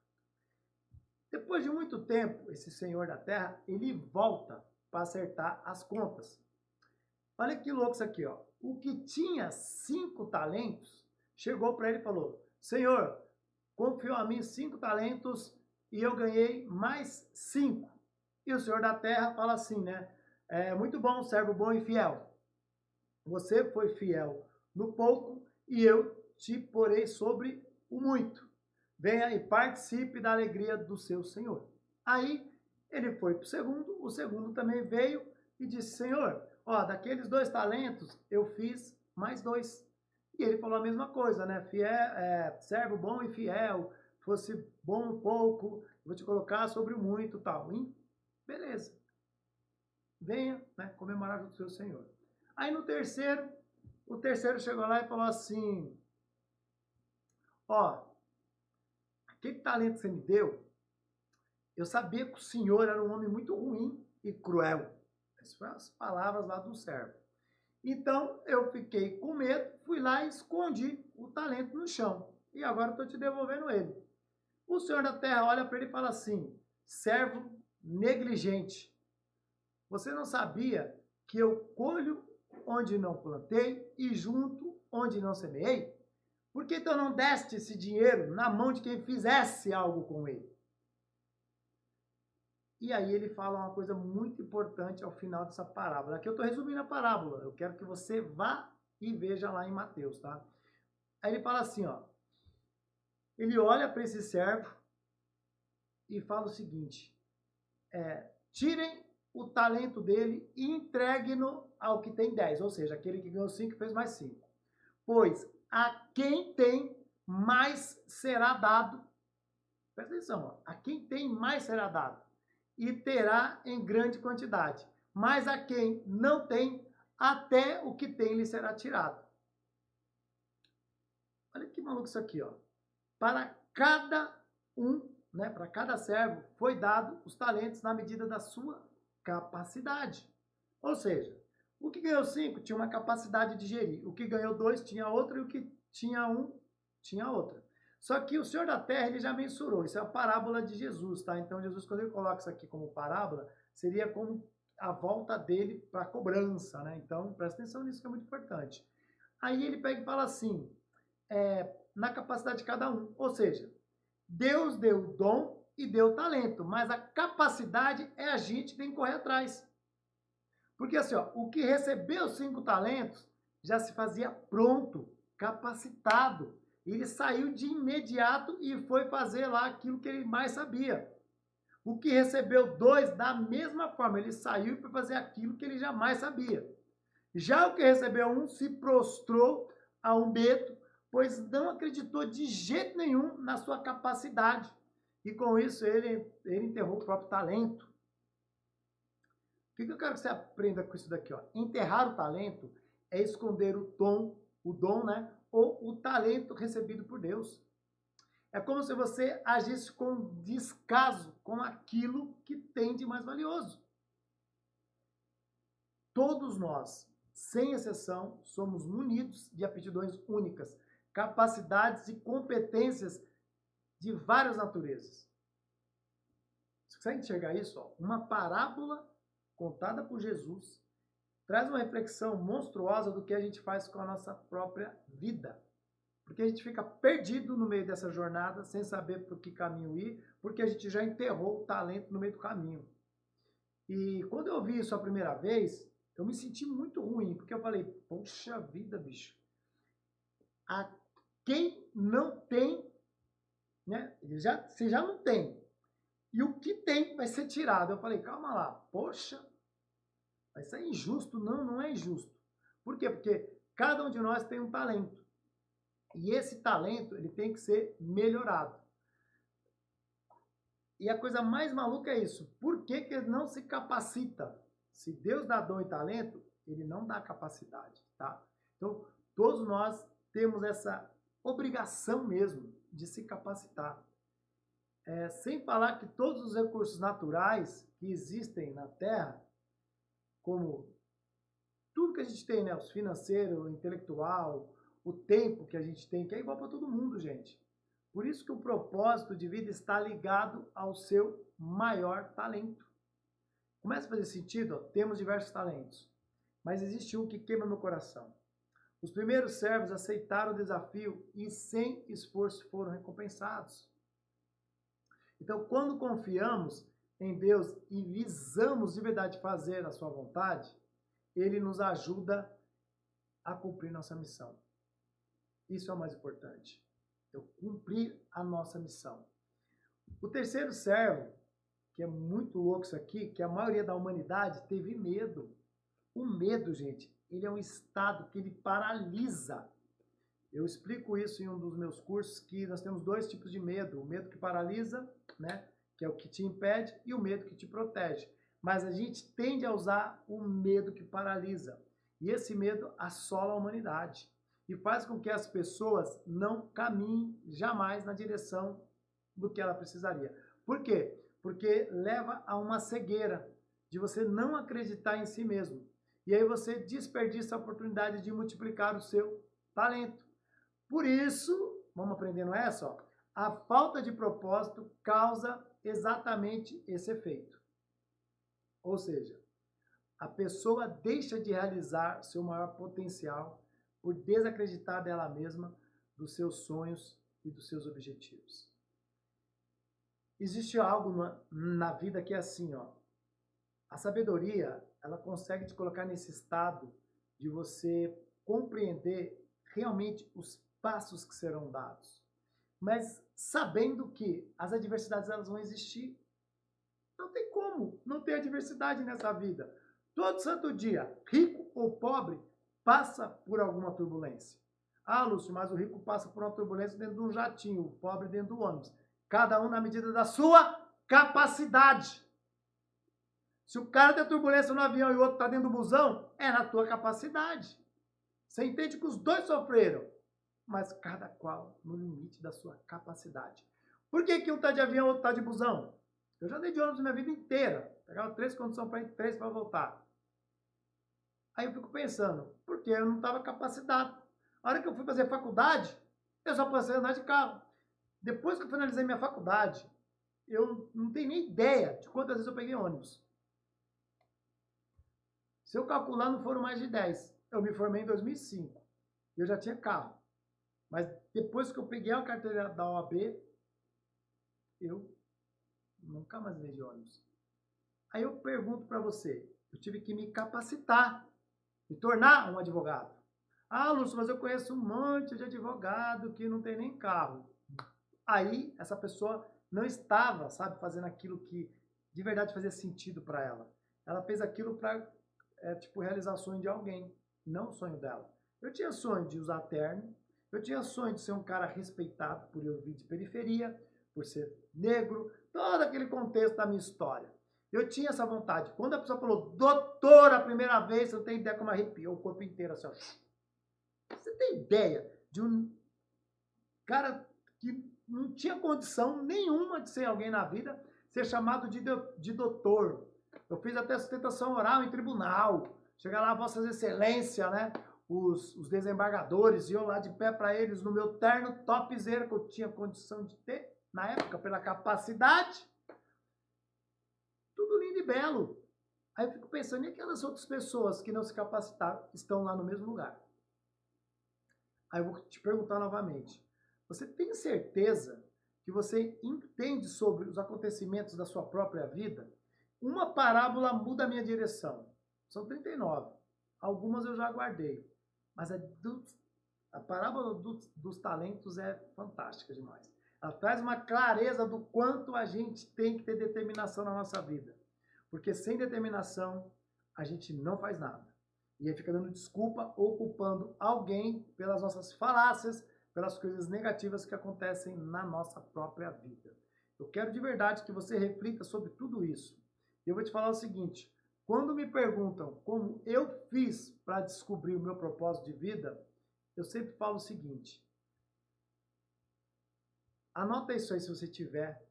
Depois de muito tempo, esse senhor da terra, ele volta para acertar as contas. Olha que louco isso aqui, ó. O que tinha 5 talentos, chegou para ele e falou, Senhor, confiou a mim 5 talentos e eu ganhei mais 5. E o senhor da terra fala assim, né? Muito bom, servo bom e fiel. Você foi fiel no pouco e eu te porei sobre o muito. Venha e participe da alegria do seu senhor. Aí ele foi para o segundo também veio e disse, Senhor, ó, daqueles 2 talentos eu fiz mais 2. E ele falou a mesma coisa, né? Servo bom e fiel, fosse bom um pouco, vou te colocar sobre o muito e tal. E beleza. Venha, né, comemorar junto com o seu senhor. Aí no terceiro, o terceiro chegou lá e falou assim, ó, aquele talento que você me deu, eu sabia que o senhor era um homem muito ruim e cruel. Essas foram as palavras lá do servo. Então, eu fiquei com medo, fui lá e escondi o talento no chão. e agora eu estou te devolvendo ele. O senhor da terra olha para ele e fala assim: servo negligente, você não sabia que eu colho onde não plantei e junto onde não semeei? Por que então não deste esse dinheiro na mão de quem fizesse algo com ele? E aí ele fala uma coisa muito importante ao final dessa parábola. Aqui eu estou resumindo a parábola. Eu quero que você vá e veja lá em Mateus, tá? Aí ele fala assim, ó. Ele olha para esse servo e fala o seguinte: tirem o talento dele e entreguem-no ao que tem 10, ou seja, aquele que ganhou 5 fez mais 5. Pois a quem tem mais será dado. Presta atenção, ó, a quem tem mais será dado e terá em grande quantidade. Mas a quem não tem, até o que tem lhe será tirado. Olha que maluco isso aqui, ó. Para cada um, né, para cada servo, foi dado os talentos na medida da sua capacidade. Ou seja, o que ganhou 5 tinha uma capacidade de gerir, o que ganhou 2 tinha outra e o que tinha 1 tinha outra. Só que o Senhor da Terra, ele já mensurou, isso é a parábola de Jesus, tá? Então Jesus, quando ele coloca isso aqui como parábola, seria como a volta dele para a cobrança, né? Então presta atenção nisso que é muito importante. Aí ele pega e fala assim, na capacidade de cada um, ou seja, Deus deu o dom e deu o talento, mas a capacidade é a gente que tem que correr atrás. Porque assim, ó, o que recebeu 5 talentos já se fazia pronto, capacitado. Ele saiu de imediato e foi fazer lá aquilo que ele mais sabia. O que recebeu 2, da mesma forma, ele saiu e foi fazer aquilo que ele jamais sabia. Já o que recebeu 1 se prostrou ao medo, pois não acreditou de jeito nenhum na sua capacidade. E com isso ele enterrou o próprio talento. O que eu quero que você aprenda com isso daqui? Ó? Enterrar o talento é esconder o dom, né? Ou o talento recebido por Deus. É como se você agisse com descaso com aquilo que tem de mais valioso. Todos nós, sem exceção, somos munidos de aptidões únicas, capacidades e competências de várias naturezas. Você consegue enxergar isso? Ó? Uma parábola contada por Jesus traz uma reflexão monstruosa do que a gente faz com a nossa própria vida. Porque a gente fica perdido no meio dessa jornada, sem saber por que caminho ir, porque a gente já enterrou o talento no meio do caminho. E quando eu vi isso a primeira vez, eu me senti muito ruim, porque eu falei, poxa vida, bicho, a quem não tem, né? Você já não tem. E o que tem vai ser tirado. Eu falei, calma lá, poxa, mas isso é injusto. Não, não é injusto. Por quê? Porque cada um de nós tem um talento. E esse talento, ele tem que ser melhorado. E a coisa mais maluca é isso. Por que que ele não se capacita? Se Deus dá dom e talento, ele não dá capacidade, tá? Então, todos nós temos essa obrigação mesmo de se capacitar. Sem falar que todos os recursos naturais que existem na Terra, como tudo que a gente tem, né? O financeiro, o intelectual, o tempo que a gente tem, que é igual para todo mundo, gente. Por isso que o propósito de vida está ligado ao seu maior talento. Começa a fazer sentido? Ó, temos diversos talentos, mas existe um que queima meu coração. Os primeiros servos aceitaram o desafio e sem esforço foram recompensados. Então, quando confiamos em Deus e visamos de verdade fazer a sua vontade, Ele nos ajuda a cumprir nossa missão. Isso é o mais importante. Eu cumprir a nossa missão. O terceiro servo, que é muito louco isso aqui, que a maioria da humanidade teve medo. O medo, gente, ele é um estado que ele paralisa. Eu explico isso em um dos meus cursos, que nós temos 2 tipos de medo. O medo que paralisa, né, que é o que te impede, e o medo que te protege. Mas a gente tende a usar o medo que paralisa. E esse medo assola a humanidade. E faz com que as pessoas não caminhem jamais na direção do que ela precisaria. Por quê? Porque leva a uma cegueira de você não acreditar em si mesmo. E aí você desperdiça a oportunidade de multiplicar o seu talento. Por isso vamos aprendendo essa, ó. A falta de propósito causa exatamente esse efeito. Ou seja, a pessoa deixa de realizar seu maior potencial por desacreditar dela mesma, dos seus sonhos e dos seus objetivos. Existe algo na vida que é assim, ó. A sabedoria, ela consegue te colocar nesse estado de você compreender realmente os passos que serão dados. Mas sabendo que as adversidades elas vão existir. Não tem como não ter adversidade nessa vida. Todo santo dia, rico ou pobre, passa por alguma turbulência. Ah, Lúcio, mas o rico passa por uma turbulência dentro de um jatinho, o pobre dentro do ônibus. Cada um na medida da sua capacidade. Se o cara tem turbulência no avião e o outro está dentro do busão, é na tua capacidade. Você entende que os dois sofreram, mas cada qual no limite da sua capacidade. Por que um está de avião e outro está de busão? Eu já dei de ônibus minha vida inteira. Pegava 3 condições para ir, 3 para voltar. Aí eu fico pensando, porque eu não estava capacitado. A hora que eu fui fazer faculdade, eu só passei a andar de carro. Depois que eu finalizei minha faculdade, eu não tenho nem ideia de quantas vezes eu peguei ônibus. Se eu calcular, não foram mais de 10. Eu me formei em 2005. Eu já tinha carro. Mas depois que eu peguei a carteira da OAB, eu nunca mais andei de ônibus. Aí eu pergunto para você, eu tive que me capacitar, me tornar um advogado. Ah, Lúcio, mas eu conheço um monte de advogado que não tem nem carro. Aí essa pessoa não estava, sabe, fazendo aquilo que de verdade fazia sentido para ela. Ela fez aquilo para realizar o sonho de alguém, não o sonho dela. Eu tinha sonho de usar terno, eu tinha sonho de ser um cara respeitado por eu vir de periferia, por ser negro, todo aquele contexto da minha história. Eu tinha essa vontade. Quando a pessoa falou doutor a primeira vez, eu tenho ideia como arrepiou o corpo inteiro assim, ó. Você tem ideia de um cara que não tinha condição nenhuma de ser alguém na vida, ser chamado de doutor. Eu fiz até sustentação oral em tribunal. Chegar lá, Vossas Excelências, né? Os desembargadores, iam lá de pé para eles no meu terno topzera que eu tinha condição de ter, na época, pela capacidade. Tudo lindo e belo. Aí eu fico pensando, e aquelas outras pessoas que não se capacitaram estão lá no mesmo lugar? Aí eu vou te perguntar novamente. Você tem certeza que você entende sobre os acontecimentos da sua própria vida? Uma parábola muda a minha direção. São 39. Algumas eu já guardei. Mas a parábola dos talentos é fantástica demais. Ela traz uma clareza do quanto a gente tem que ter determinação na nossa vida. Porque sem determinação, a gente não faz nada. E aí fica dando desculpa ou culpando alguém pelas nossas falácias, pelas coisas negativas que acontecem na nossa própria vida. Eu quero de verdade que você reflita sobre tudo isso. E eu vou te falar o seguinte, quando me perguntam como eu fiz para descobrir o meu propósito de vida, eu sempre falo o seguinte, anota isso aí se você tiver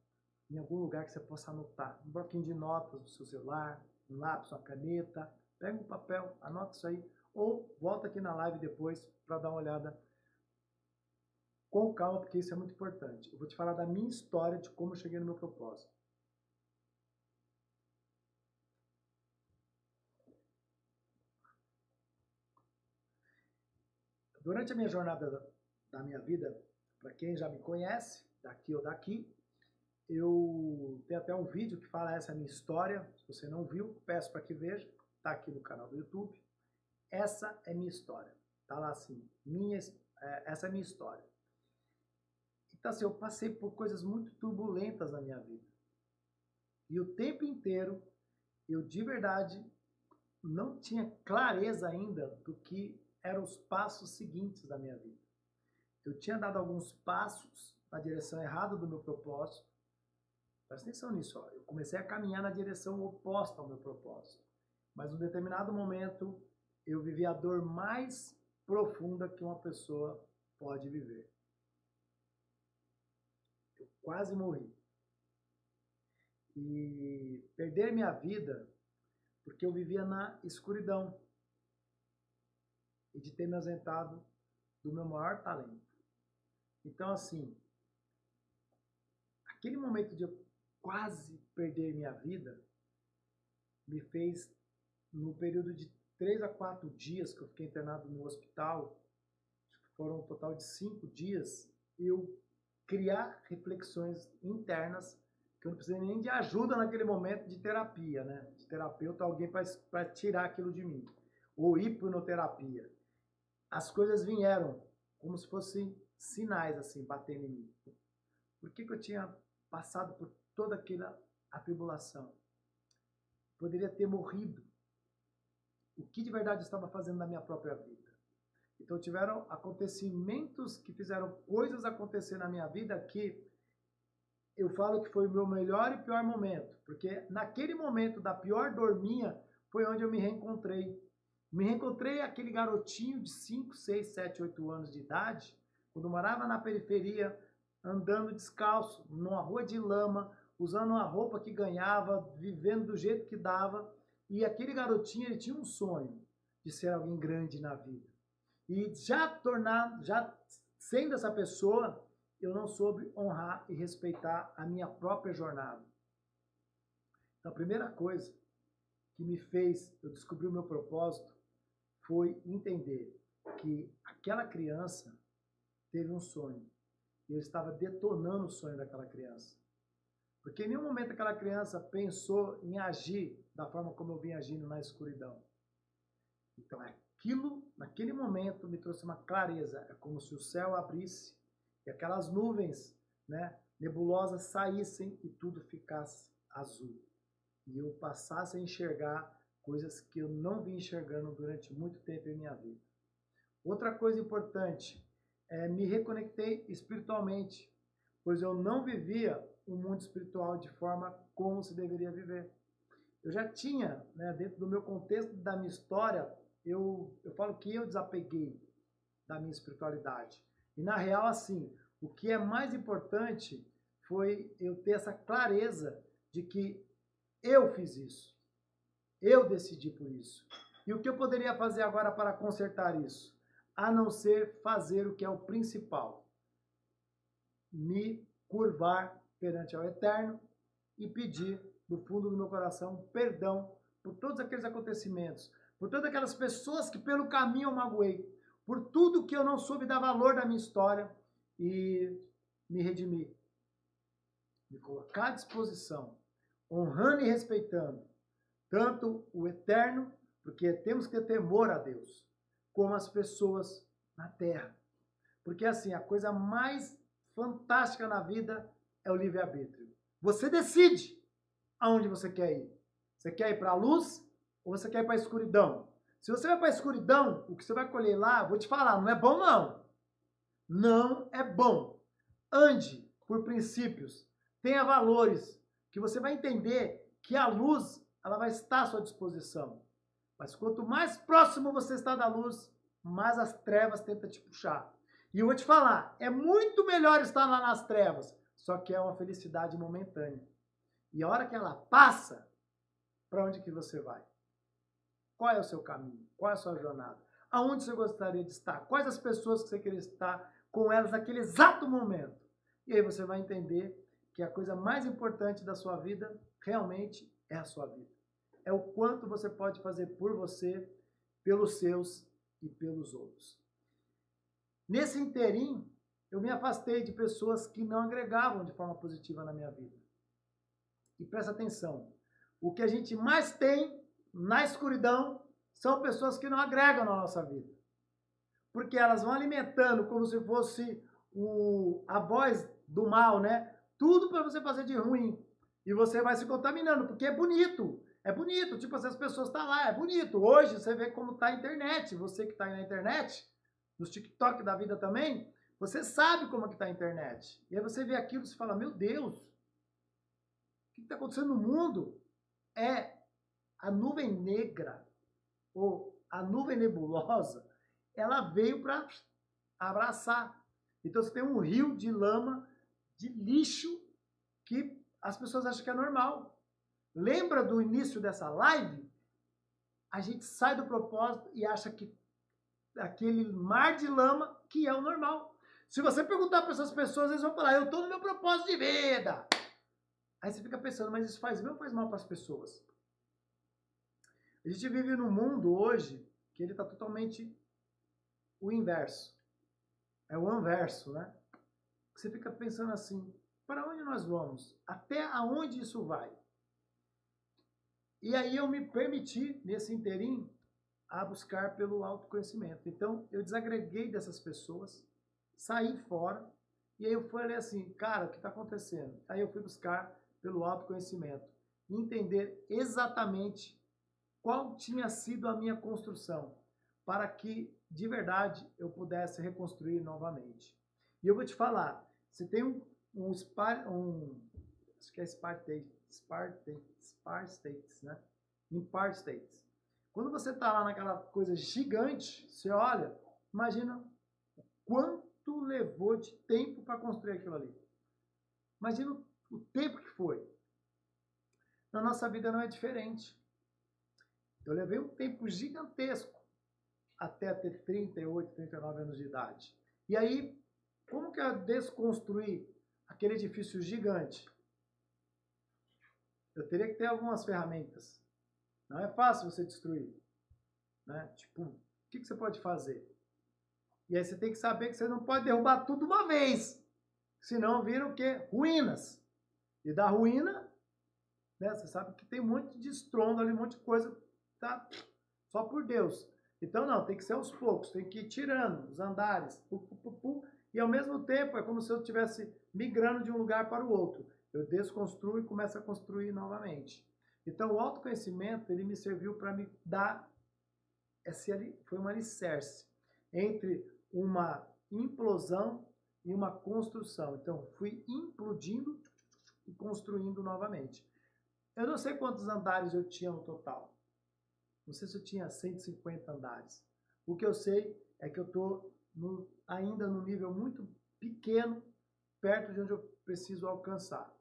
em algum lugar que você possa anotar, um bloquinho de notas do seu celular, um lápis, uma caneta, pega um papel, anota isso aí, ou volta aqui na live depois para dar uma olhada com calma, porque isso é muito importante. Eu vou te falar da minha história, de como eu cheguei no meu propósito. Durante a minha jornada da minha vida, para quem já me conhece, daqui ou daqui, eu tenho até um vídeo que fala essa minha história. Se você não viu, peço para que veja. Está aqui no canal do YouTube. Essa é minha história. Está lá assim, essa é minha história. Então assim, eu passei por coisas muito turbulentas na minha vida. E o tempo inteiro, eu de verdade não tinha clareza ainda do que eram os passos seguintes da minha vida. Eu tinha dado alguns passos na direção errada do meu propósito. Presta atenção nisso, ó. Eu comecei a caminhar na direção oposta ao meu propósito. Mas, em um determinado momento, eu vivi a dor mais profunda que uma pessoa pode viver. Eu quase morri. E perder minha vida porque eu vivia na escuridão e de ter me ausentado do meu maior talento. Então, assim, aquele momento de eu quase perder minha vida me fez, no período de 3 a 4 dias que eu fiquei internado no hospital, foram um total de 5 dias, eu criar reflexões internas que eu não precisei nem de ajuda naquele momento de terapia, né? De terapeuta, alguém para tirar aquilo de mim. Ou hipnoterapia. As coisas vieram como se fossem sinais, assim, batendo em mim. Por que eu tinha passado por toda aquela atribulação? Poderia ter morrido. O que de verdade eu estava fazendo na minha própria vida? Então tiveram acontecimentos que fizeram coisas acontecer na minha vida que eu falo que foi o meu melhor e pior momento. Porque naquele momento da pior dor minha foi onde eu me reencontrei. Me reencontrei aquele garotinho de 5, 6, 7, 8 anos de idade, quando eu morava na periferia, andando descalço, numa rua de lama, usando uma roupa que ganhava, vivendo do jeito que dava. E aquele garotinho, ele tinha um sonho de ser alguém grande na vida. E já sendo essa pessoa, eu não soube honrar e respeitar a minha própria jornada. Então, a primeira coisa que me fez eu descobrir o meu propósito foi entender que aquela criança teve um sonho. E eu estava detonando o sonho daquela criança. Porque em nenhum momento aquela criança pensou em agir da forma como eu vim agindo na escuridão. Então, aquilo, naquele momento, me trouxe uma clareza. É como se o céu abrisse e aquelas nuvens, né, nebulosas saíssem e tudo ficasse azul. E eu passasse a enxergar coisas que eu não vim enxergando durante muito tempo em minha vida. Outra coisa importante, me reconectei espiritualmente, pois eu não vivia o mundo espiritual de forma como se deveria viver. Eu já tinha, né, dentro do meu contexto, da minha história, eu falo que eu desapeguei da minha espiritualidade. E na real, assim, o que é mais importante foi eu ter essa clareza de que eu fiz isso. Eu decidi por isso. E o que eu poderia fazer agora para consertar isso? A não ser fazer o que é o principal. Me curvar perante ao Eterno e pedir do fundo do meu coração perdão por todos aqueles acontecimentos, por todas aquelas pessoas que pelo caminho eu magoei, por tudo que eu não soube dar valor da minha história e me redimir. Me colocar à disposição, honrando e respeitando tanto o Eterno, porque temos que ter temor a Deus, como as pessoas na terra. Porque assim, a coisa mais fantástica na vida é o livre-arbítrio. Você decide aonde você quer ir. Você quer ir para a luz ou você quer ir para a escuridão? Se você vai para a escuridão, o que você vai colher lá, vou te falar, não é bom não. Não é bom. Ande por princípios, tenha valores, que você vai entender que a luz ela vai estar à sua disposição. Mas quanto mais próximo você está da luz, mais as trevas tentam te puxar. E eu vou te falar, é muito melhor estar lá nas trevas, só que é uma felicidade momentânea. E a hora que ela passa, para onde que você vai? Qual é o seu caminho? Qual é a sua jornada? Aonde você gostaria de estar? Quais as pessoas que você queria estar com elas naquele exato momento? E aí você vai entender que a coisa mais importante da sua vida realmente é a sua vida. É o quanto você pode fazer por você, pelos seus e pelos outros. Nesse interim, eu me afastei de pessoas que não agregavam de forma positiva na minha vida. E presta atenção, o que a gente mais tem na escuridão são pessoas que não agregam na nossa vida. Porque elas vão alimentando como se fosse a voz do mal, né? Tudo para você fazer de ruim. E você vai se contaminando, porque é bonito. É bonito, tipo, as pessoas estão lá, é bonito. Hoje você vê como está a internet. Você que está aí na internet, nos TikTok da vida também, você sabe como é que está a internet. E aí você vê aquilo e você fala, meu Deus, o que está acontecendo no mundo? É a nuvem negra, ou a nuvem nebulosa, ela veio para abraçar. Então você tem um rio de lama, de lixo, que as pessoas acham que é normal. Lembra do início dessa live? A gente sai do propósito e acha que aquele mar de lama que é o normal. Se você perguntar para essas pessoas, eles vão falar, eu estou no meu propósito de vida. Aí você fica pensando, mas isso faz bem ou faz mal para as pessoas? A gente vive num mundo hoje que ele está totalmente o inverso. É o anverso, né? Você fica pensando assim, para onde nós vamos? Até aonde isso vai? E aí eu me permiti, nesse inteirinho, a buscar pelo autoconhecimento. Então, eu desagreguei dessas pessoas, saí fora, e aí eu falei assim, cara, o que está acontecendo? Aí eu fui buscar pelo autoconhecimento, entender exatamente qual tinha sido a minha construção, para que, de verdade, eu pudesse reconstruir novamente. E eu vou te falar, você tem acho que é Spar States, né? Empire States. Quando você está lá naquela coisa gigante, você olha, imagina quanto levou de tempo para construir aquilo ali. Imagina o tempo que foi. Na nossa vida não é diferente. Eu levei um tempo gigantesco até ter 38, 39 anos de idade. E aí, como que eu desconstruí aquele edifício gigante? Eu teria que ter algumas ferramentas. Não é fácil você destruir. Né? Tipo, o que você pode fazer? E aí você tem que saber que você não pode derrubar tudo uma vez. Senão vira o quê? Ruínas. E da ruína, né, você sabe que tem um monte de estrondo ali, um monte de coisa, tá? Só por Deus. Então não, tem que ser aos poucos, tem que ir tirando os andares, e ao mesmo tempo é como se eu estivesse migrando de um lugar para o outro. Eu desconstruo e começo a construir novamente. Então o autoconhecimento, ele me serviu para me dar, foi um alicerce entre uma implosão e uma construção. Então fui implodindo e construindo novamente. Eu não sei quantos andares eu tinha no total. Não sei se eu tinha 150 andares. O que eu sei é que eu estou ainda no nível muito pequeno, perto de onde eu preciso alcançar.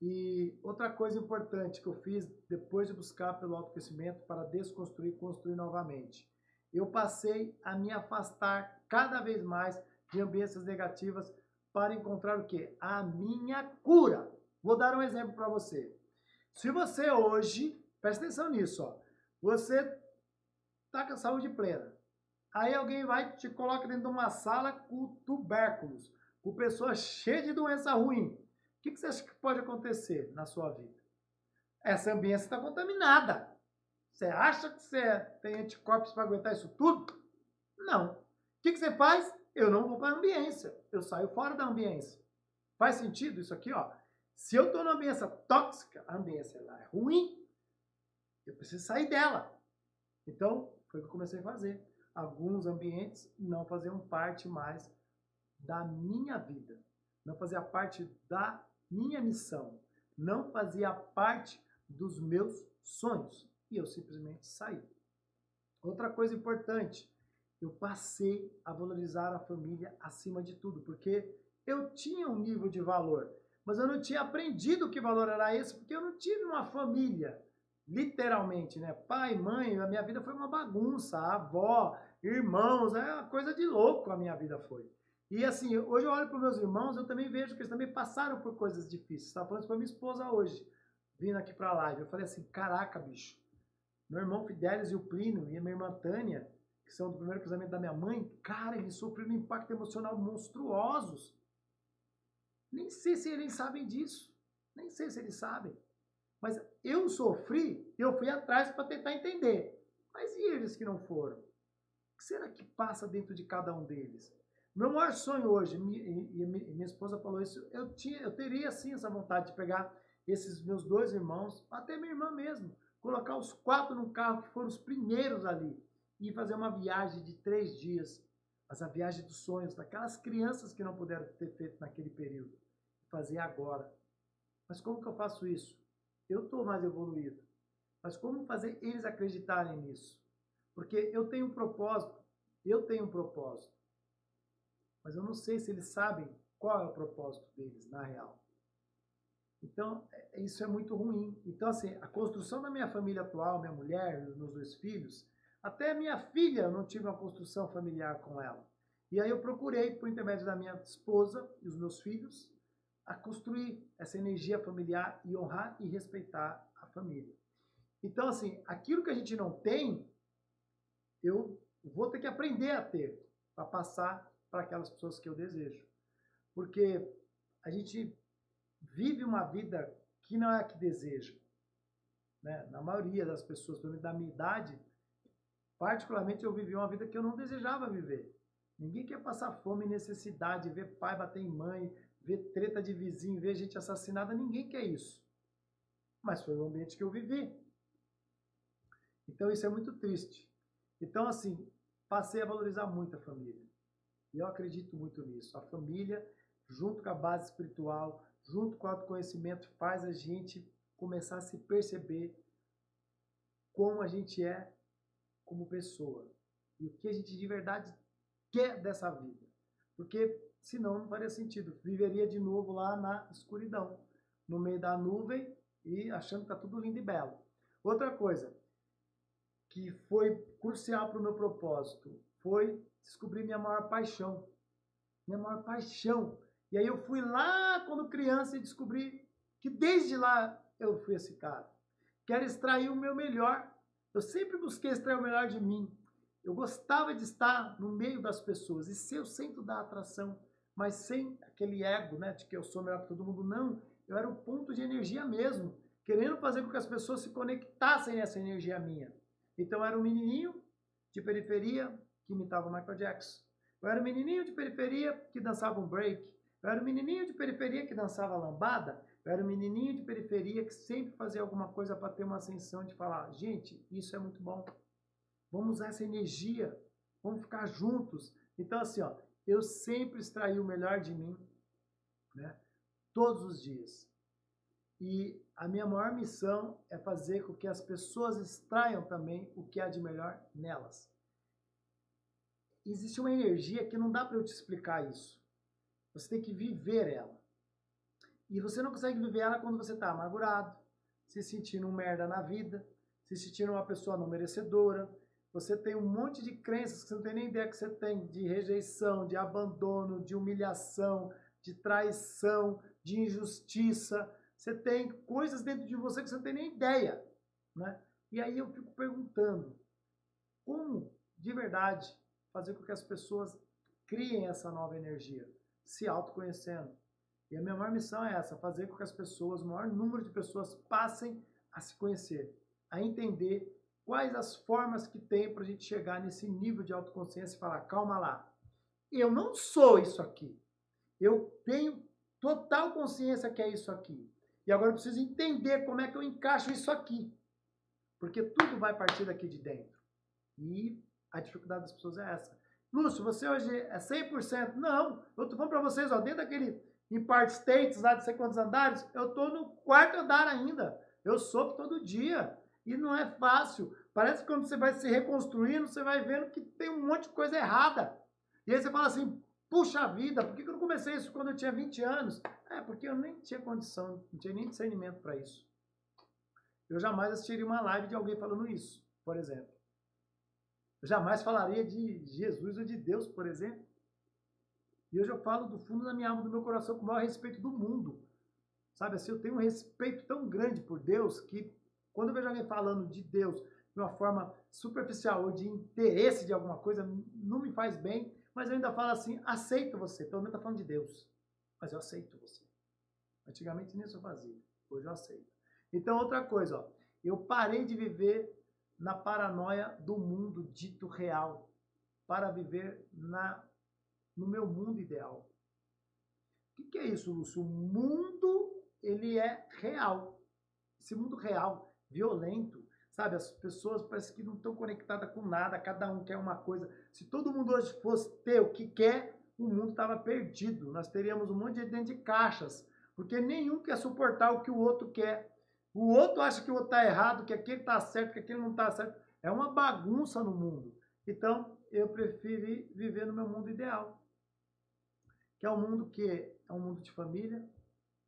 E outra coisa importante que eu fiz depois de buscar pelo autoconhecimento para desconstruir e construir novamente. Eu passei a me afastar cada vez mais de ambiências negativas para encontrar o quê? A minha cura. Vou dar um exemplo para você. Se você hoje, presta atenção nisso, ó, você está com a saúde plena, aí alguém vai e te coloca dentro de uma sala com tubérculos, com pessoas cheias de doença ruim. O que você acha que pode acontecer na sua vida? Essa ambiência está contaminada. Você acha que você tem anticorpos para aguentar isso tudo? Não. O que você faz? Eu não vou para a ambiência. Eu saio fora da ambiência. Faz sentido isso aqui, ó? Se eu estou numa ambiência tóxica, a ambiência lá é ruim, eu preciso sair dela. Então, foi o que eu comecei a fazer. Alguns ambientes não faziam parte mais da minha vida. Não fazia parte da minha missão. Não fazia parte dos meus sonhos. E eu simplesmente saí. Outra coisa importante, eu passei a valorizar a família acima de tudo, porque eu tinha um nível de valor, mas eu não tinha aprendido que valor era esse, porque eu não tive uma família, literalmente, né? Pai, mãe, a minha vida foi uma bagunça, avó, irmãos, é uma coisa de louco a minha vida foi. E assim, hoje eu olho para os meus irmãos, eu também vejo que eles também passaram por coisas difíceis. Estava falando isso para minha esposa hoje, vindo aqui para a live. Eu falei assim, caraca, bicho, meu irmão Fidelis e o Plínio e a minha irmã Tânia, que são do primeiro casamento da minha mãe, cara, eles sofreram um impacto emocional monstruosos. Nem sei se eles sabem disso. Nem sei se eles sabem. Mas eu sofri e eu fui atrás para tentar entender. Mas e eles que não foram? O que será que passa dentro de cada um deles? Meu maior sonho hoje, e minha esposa falou isso, eu teria sim essa vontade de pegar esses meus dois irmãos, até minha irmã mesmo, colocar os 4 no carro que foram os primeiros ali e fazer uma viagem de 3 dias, a viagem dos sonhos, daquelas crianças que não puderam ter feito naquele período, fazer agora. Mas como que eu faço isso? Eu estou mais evoluído. Mas como fazer eles acreditarem nisso? Porque eu tenho um propósito, mas eu não sei se eles sabem qual é o propósito deles, na real. Então, isso é muito ruim. Então, assim, a construção da minha família atual, minha mulher, meus 2 filhos, até minha filha, eu não tive uma construção familiar com ela. E aí eu procurei, por intermédio da minha esposa e os meus filhos, a construir essa energia familiar e honrar e respeitar a família. Então, assim, aquilo que a gente não tem, eu vou ter que aprender a ter, para passar para aquelas pessoas que eu desejo. Porque a gente vive uma vida que não é a que deseja. Né? Na maioria das pessoas, pelo menos da minha idade, particularmente eu vivi uma vida que eu não desejava viver. Ninguém quer passar fome e necessidade, ver pai bater em mãe, ver treta de vizinho, ver gente assassinada, ninguém quer isso. Mas foi o ambiente que eu vivi. Então isso é muito triste. Então, assim, passei a valorizar muito a família. E eu acredito muito nisso. A família, junto com a base espiritual, junto com o autoconhecimento, faz a gente começar a se perceber como a gente é como pessoa. E o que a gente de verdade quer dessa vida. Porque senão não faria sentido. Viveria de novo lá na escuridão, no meio da nuvem e achando que está tudo lindo e belo. Outra coisa que foi crucial para o meu propósito foi descobrir minha maior paixão. Minha maior paixão. E aí eu fui lá quando criança e descobri que desde lá eu fui esse cara. Quero extrair o meu melhor. Eu sempre busquei extrair o melhor de mim. Eu gostava de estar no meio das pessoas e ser o centro da atração, mas sem aquele ego, né, de que eu sou melhor que todo mundo. Não, eu era o ponto de energia mesmo, querendo fazer com que as pessoas se conectassem nessa energia minha. Então eu era um menininho de periferia que imitava o Michael Jackson. Eu era um menininho de periferia que dançava um break. Eu era um menininho de periferia que dançava lambada. Eu era um menininho de periferia que sempre fazia alguma coisa para ter uma ascensão de falar, gente, isso é muito bom. Vamos usar essa energia, vamos ficar juntos. Então, assim, ó, eu sempre extraí o melhor de mim, né? Todos os dias. E a minha maior missão é fazer com que as pessoas extraiam também o que há de melhor nelas. Existe uma energia que não dá para eu te explicar isso. Você tem que viver ela. E você não consegue viver ela quando você está amargurado, se sentindo um merda na vida, se sentindo uma pessoa não merecedora. Você tem um monte de crenças que você não tem nem ideia que você tem, de rejeição, de abandono, de humilhação, de traição, de injustiça. Você tem coisas dentro de você que você não tem nem ideia, né? E aí eu fico perguntando, como de verdade fazer com que as pessoas criem essa nova energia, se autoconhecendo? E a minha maior missão é essa, fazer com que as pessoas, o maior número de pessoas, passem a se conhecer, a entender quais as formas que tem para a gente chegar nesse nível de autoconsciência e falar, calma lá, eu não sou isso aqui, eu tenho total consciência que é isso aqui. E agora eu preciso entender como é que eu encaixo isso aqui. Porque tudo vai partir daqui de dentro. E a dificuldade das pessoas é essa. Lúcio, você hoje é 100%? Não, eu tô falando para vocês, ó, dentro daquele Empire States, lá de sei quantos andares, eu tô no quarto andar ainda. Eu sofro todo dia. E não é fácil. Parece que quando você vai se reconstruindo, você vai vendo que tem um monte de coisa errada. E aí você fala assim, puxa vida, por que eu não comecei isso quando eu tinha 20 anos? É, porque eu nem tinha condição, não tinha nem discernimento para isso. Eu jamais assistiria uma live de alguém falando isso, por exemplo. Eu jamais falaria de Jesus ou de Deus, por exemplo. E hoje eu falo do fundo da minha alma, do meu coração, com o maior respeito do mundo. Sabe assim, eu tenho um respeito tão grande por Deus que quando eu vejo alguém falando de Deus de uma forma superficial ou de interesse de alguma coisa, não me faz bem, mas eu ainda falo assim, aceito você, pelo menos tá falando de Deus, mas eu aceito você. Antigamente nem isso eu fazia, hoje eu aceito. Então outra coisa, ó, eu parei de viver na paranoia do mundo dito real, para viver no meu mundo ideal. O que é isso, Lúcio? O mundo, ele é real. Esse mundo real, violento, sabe? As pessoas parecem que não estão conectadas com nada, cada um quer uma coisa. Se todo mundo hoje fosse ter o que quer, o mundo estava perdido. Nós teríamos um monte de gente dentro de caixas, porque nenhum quer suportar o que o outro quer. O outro acha que o outro está errado, que aquele está certo, que aquele não está certo. É uma bagunça no mundo. Então, eu preferi viver no meu mundo ideal, que é um mundo que é um mundo de família,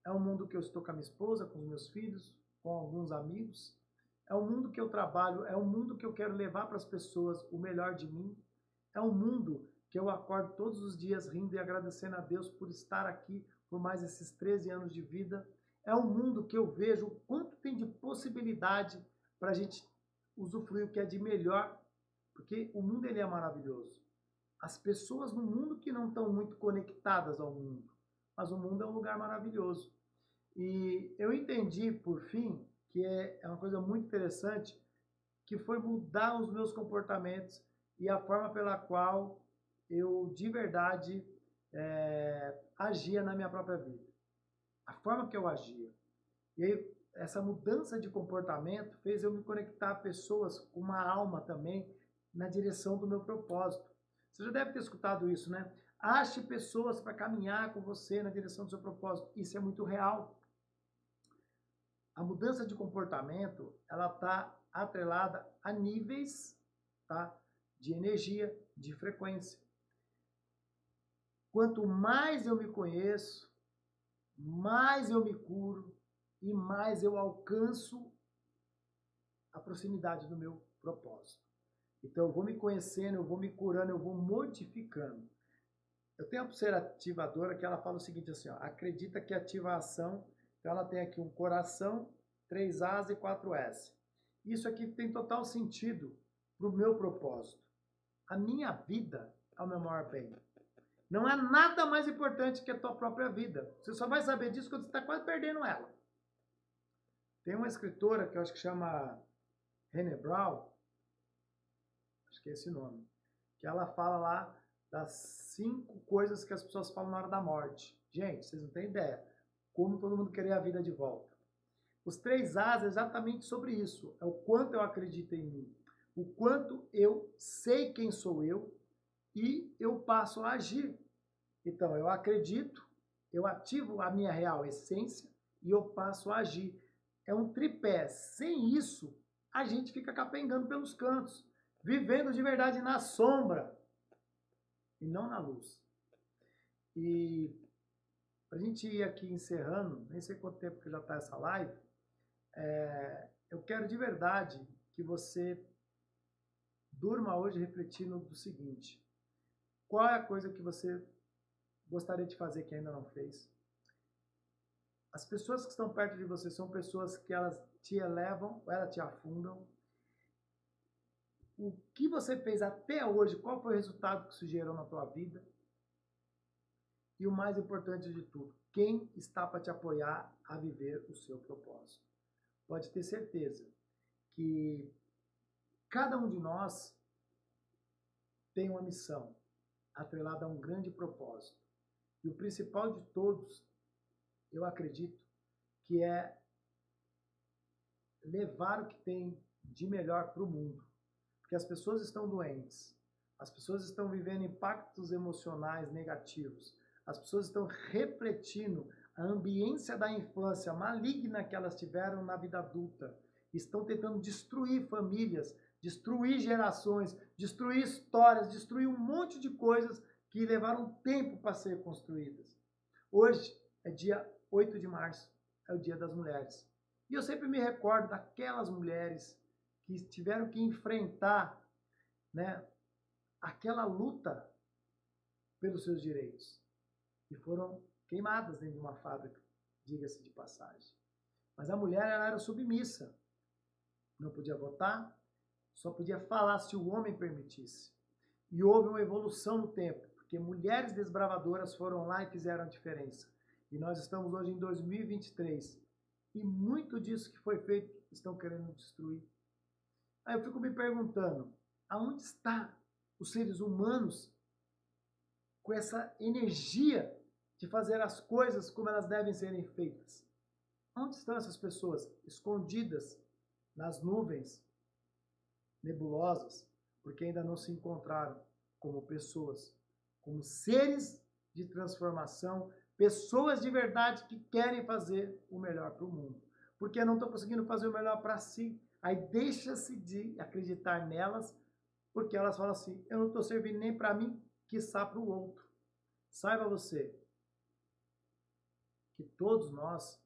é um mundo que eu estou com a minha esposa, com os meus filhos, com alguns amigos. É um mundo que eu trabalho, é um mundo que eu quero levar para as pessoas o melhor de mim. É um mundo porque eu acordo todos os dias rindo e agradecendo a Deus por estar aqui por mais esses 13 anos de vida. É um mundo que eu vejo o quanto tem de possibilidade para a gente usufruir o que é de melhor, porque o mundo ele é maravilhoso. As pessoas no mundo que não estão muito conectadas ao mundo, mas o mundo é um lugar maravilhoso. E eu entendi, por fim, que é uma coisa muito interessante, que foi mudar os meus comportamentos e a forma pela qual eu, de verdade, agia na minha própria vida. A forma que eu agia. E aí, essa mudança de comportamento fez eu me conectar a pessoas com uma alma também na direção do meu propósito. Você já deve ter escutado isso, né? Ache pessoas para caminhar com você na direção do seu propósito. Isso é muito real. A mudança de comportamento, ela está atrelada a níveis, tá, de energia, de frequência. Quanto mais eu me conheço, mais eu me curo e mais eu alcanço a proximidade do meu propósito. Então, eu vou me conhecendo, eu vou me curando, eu vou modificando. Eu tenho a pulseira ativadora que ela fala o seguinte assim, ó, acredita que ativa a ação. Então, ela tem aqui um coração, 3 As e 4 S. Isso aqui tem total sentido para o meu propósito. A minha vida é o meu maior bem. Não é nada mais importante que a tua própria vida. Você só vai saber disso quando você está quase perdendo ela. Tem uma escritora que eu acho que chama Brené Brown, acho que é esse nome, que ela fala lá das 5 coisas que as pessoas falam na hora da morte. Gente, vocês não têm ideia como todo mundo querer a vida de volta. Os 3 As é exatamente sobre isso. É o quanto eu acredito em mim, o quanto eu sei quem sou eu e eu passo a agir. Então, eu acredito, eu ativo a minha real essência e eu passo a agir. É um tripé. Sem isso, a gente fica capengando pelos cantos, vivendo de verdade na sombra e não na luz. E para a gente ir aqui encerrando, nem sei quanto tempo que já está essa live, eu quero de verdade que você durma hoje refletindo do seguinte: qual é a coisa que você gostaria de fazer que ainda não fez? As pessoas que estão perto de você são pessoas que elas te elevam ou elas te afundam? O que você fez até hoje, qual foi o resultado que isso gerou na tua vida? E o mais importante de tudo, quem está para te apoiar a viver o seu propósito? Pode ter certeza que cada um de nós tem uma missão atrelada a um grande propósito. E o principal de todos, eu acredito, que é levar o que tem de melhor para o mundo. Porque as pessoas estão doentes, as pessoas estão vivendo impactos emocionais negativos, as pessoas estão refletindo a ambiência da infância maligna que elas tiveram na vida adulta, estão tentando destruir famílias, destruir gerações, destruir histórias, destruir um monte de coisas que levaram tempo para ser construídas. Hoje é dia 8 de março, é o Dia das Mulheres. E eu sempre me recordo daquelas mulheres que tiveram que enfrentar, né, aquela luta pelos seus direitos. E foram queimadas dentro de uma fábrica, diga-se de passagem. Mas a mulher, ela era submissa. Não podia votar, só podia falar se o homem permitisse. E houve uma evolução no tempo, porque mulheres desbravadoras foram lá e fizeram a diferença. E nós estamos hoje em 2023. E muito disso que foi feito estão querendo destruir. Aí eu fico me perguntando, aonde está os seres humanos com essa energia de fazer as coisas como elas devem serem feitas? Onde estão essas pessoas escondidas nas nuvens nebulosas, porque ainda não se encontraram como pessoas, como seres de transformação, pessoas de verdade que querem fazer o melhor para o mundo, porque não estão conseguindo fazer o melhor para si. Aí deixa-se de acreditar nelas, porque elas falam assim, eu não estou servindo nem para mim, quiçá para o outro. Saiba você que todos nós,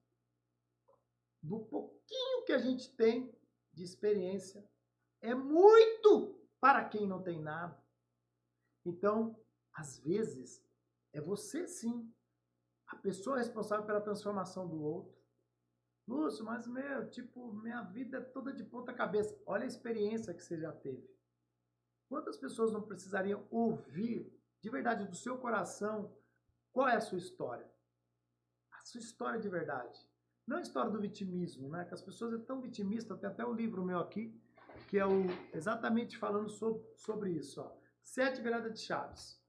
do pouquinho que a gente tem de experiência, é muito para quem não tem nada. Então, Às vezes, é você sim, a pessoa responsável pela transformação do outro. Lúcio, mas minha vida é toda de ponta cabeça. Olha a experiência que você já teve. Quantas pessoas não precisariam ouvir, de verdade, do seu coração, qual é a sua história? A sua história de verdade. Não a história do vitimismo, né? Que as pessoas são tão vitimistas, tem até um livro meu aqui, que é exatamente falando sobre isso. Ó. 7 viradas de chaves.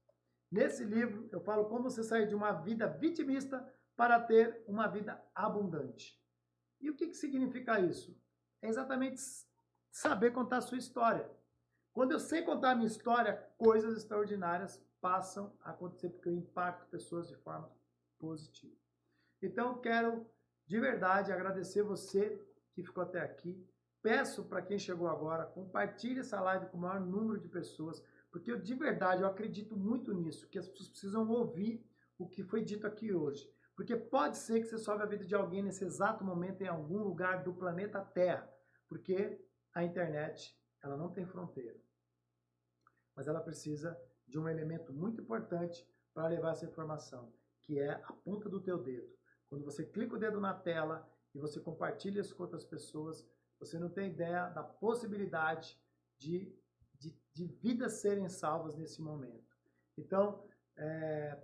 Nesse livro, eu falo como você sair de uma vida vitimista para ter uma vida abundante. E o que significa isso? É exatamente saber contar a sua história. Quando eu sei contar a minha história, coisas extraordinárias passam a acontecer, porque eu impacto pessoas de forma positiva. Então, eu quero, de verdade, agradecer você que ficou até aqui. Peço para quem chegou agora, compartilhe essa live com o maior número de pessoas, porque eu, de verdade, eu acredito muito nisso, que as pessoas precisam ouvir o que foi dito aqui hoje. Porque pode ser que você salve a vida de alguém nesse exato momento em algum lugar do planeta Terra, porque a internet, ela não tem fronteira. Mas ela precisa de um elemento muito importante para levar essa informação, que é a ponta do teu dedo. Quando você clica o dedo na tela e você compartilha isso com outras pessoas, você não tem ideia da possibilidade de vidas serem salvas nesse momento. Então,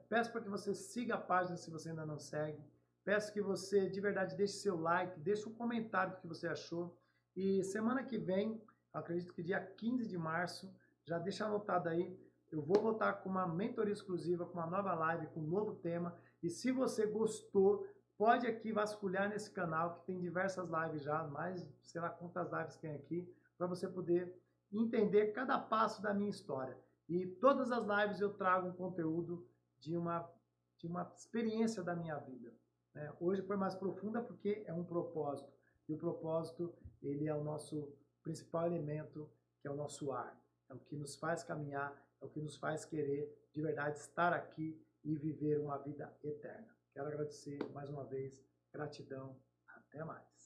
peço para que você siga a página se você ainda não segue. Peço que você, de verdade, deixe seu like, deixe um comentário do que você achou. E semana que vem, acredito que dia 15 de março, já deixa anotado aí, eu vou voltar com uma mentoria exclusiva, com uma nova live, com um novo tema. E se você gostou, pode aqui vasculhar nesse canal, que tem diversas lives já, mais sei lá quantas lives tem aqui, para você poder entender cada passo da minha história. E todas as lives eu trago um conteúdo de uma experiência da minha vida. Né? Hoje foi mais profunda porque é um propósito. E o propósito, ele é o nosso principal elemento, que é o nosso ar. É o que nos faz caminhar, é o que nos faz querer, de verdade, estar aqui e viver uma vida eterna. Quero agradecer mais uma vez. Gratidão. Até mais.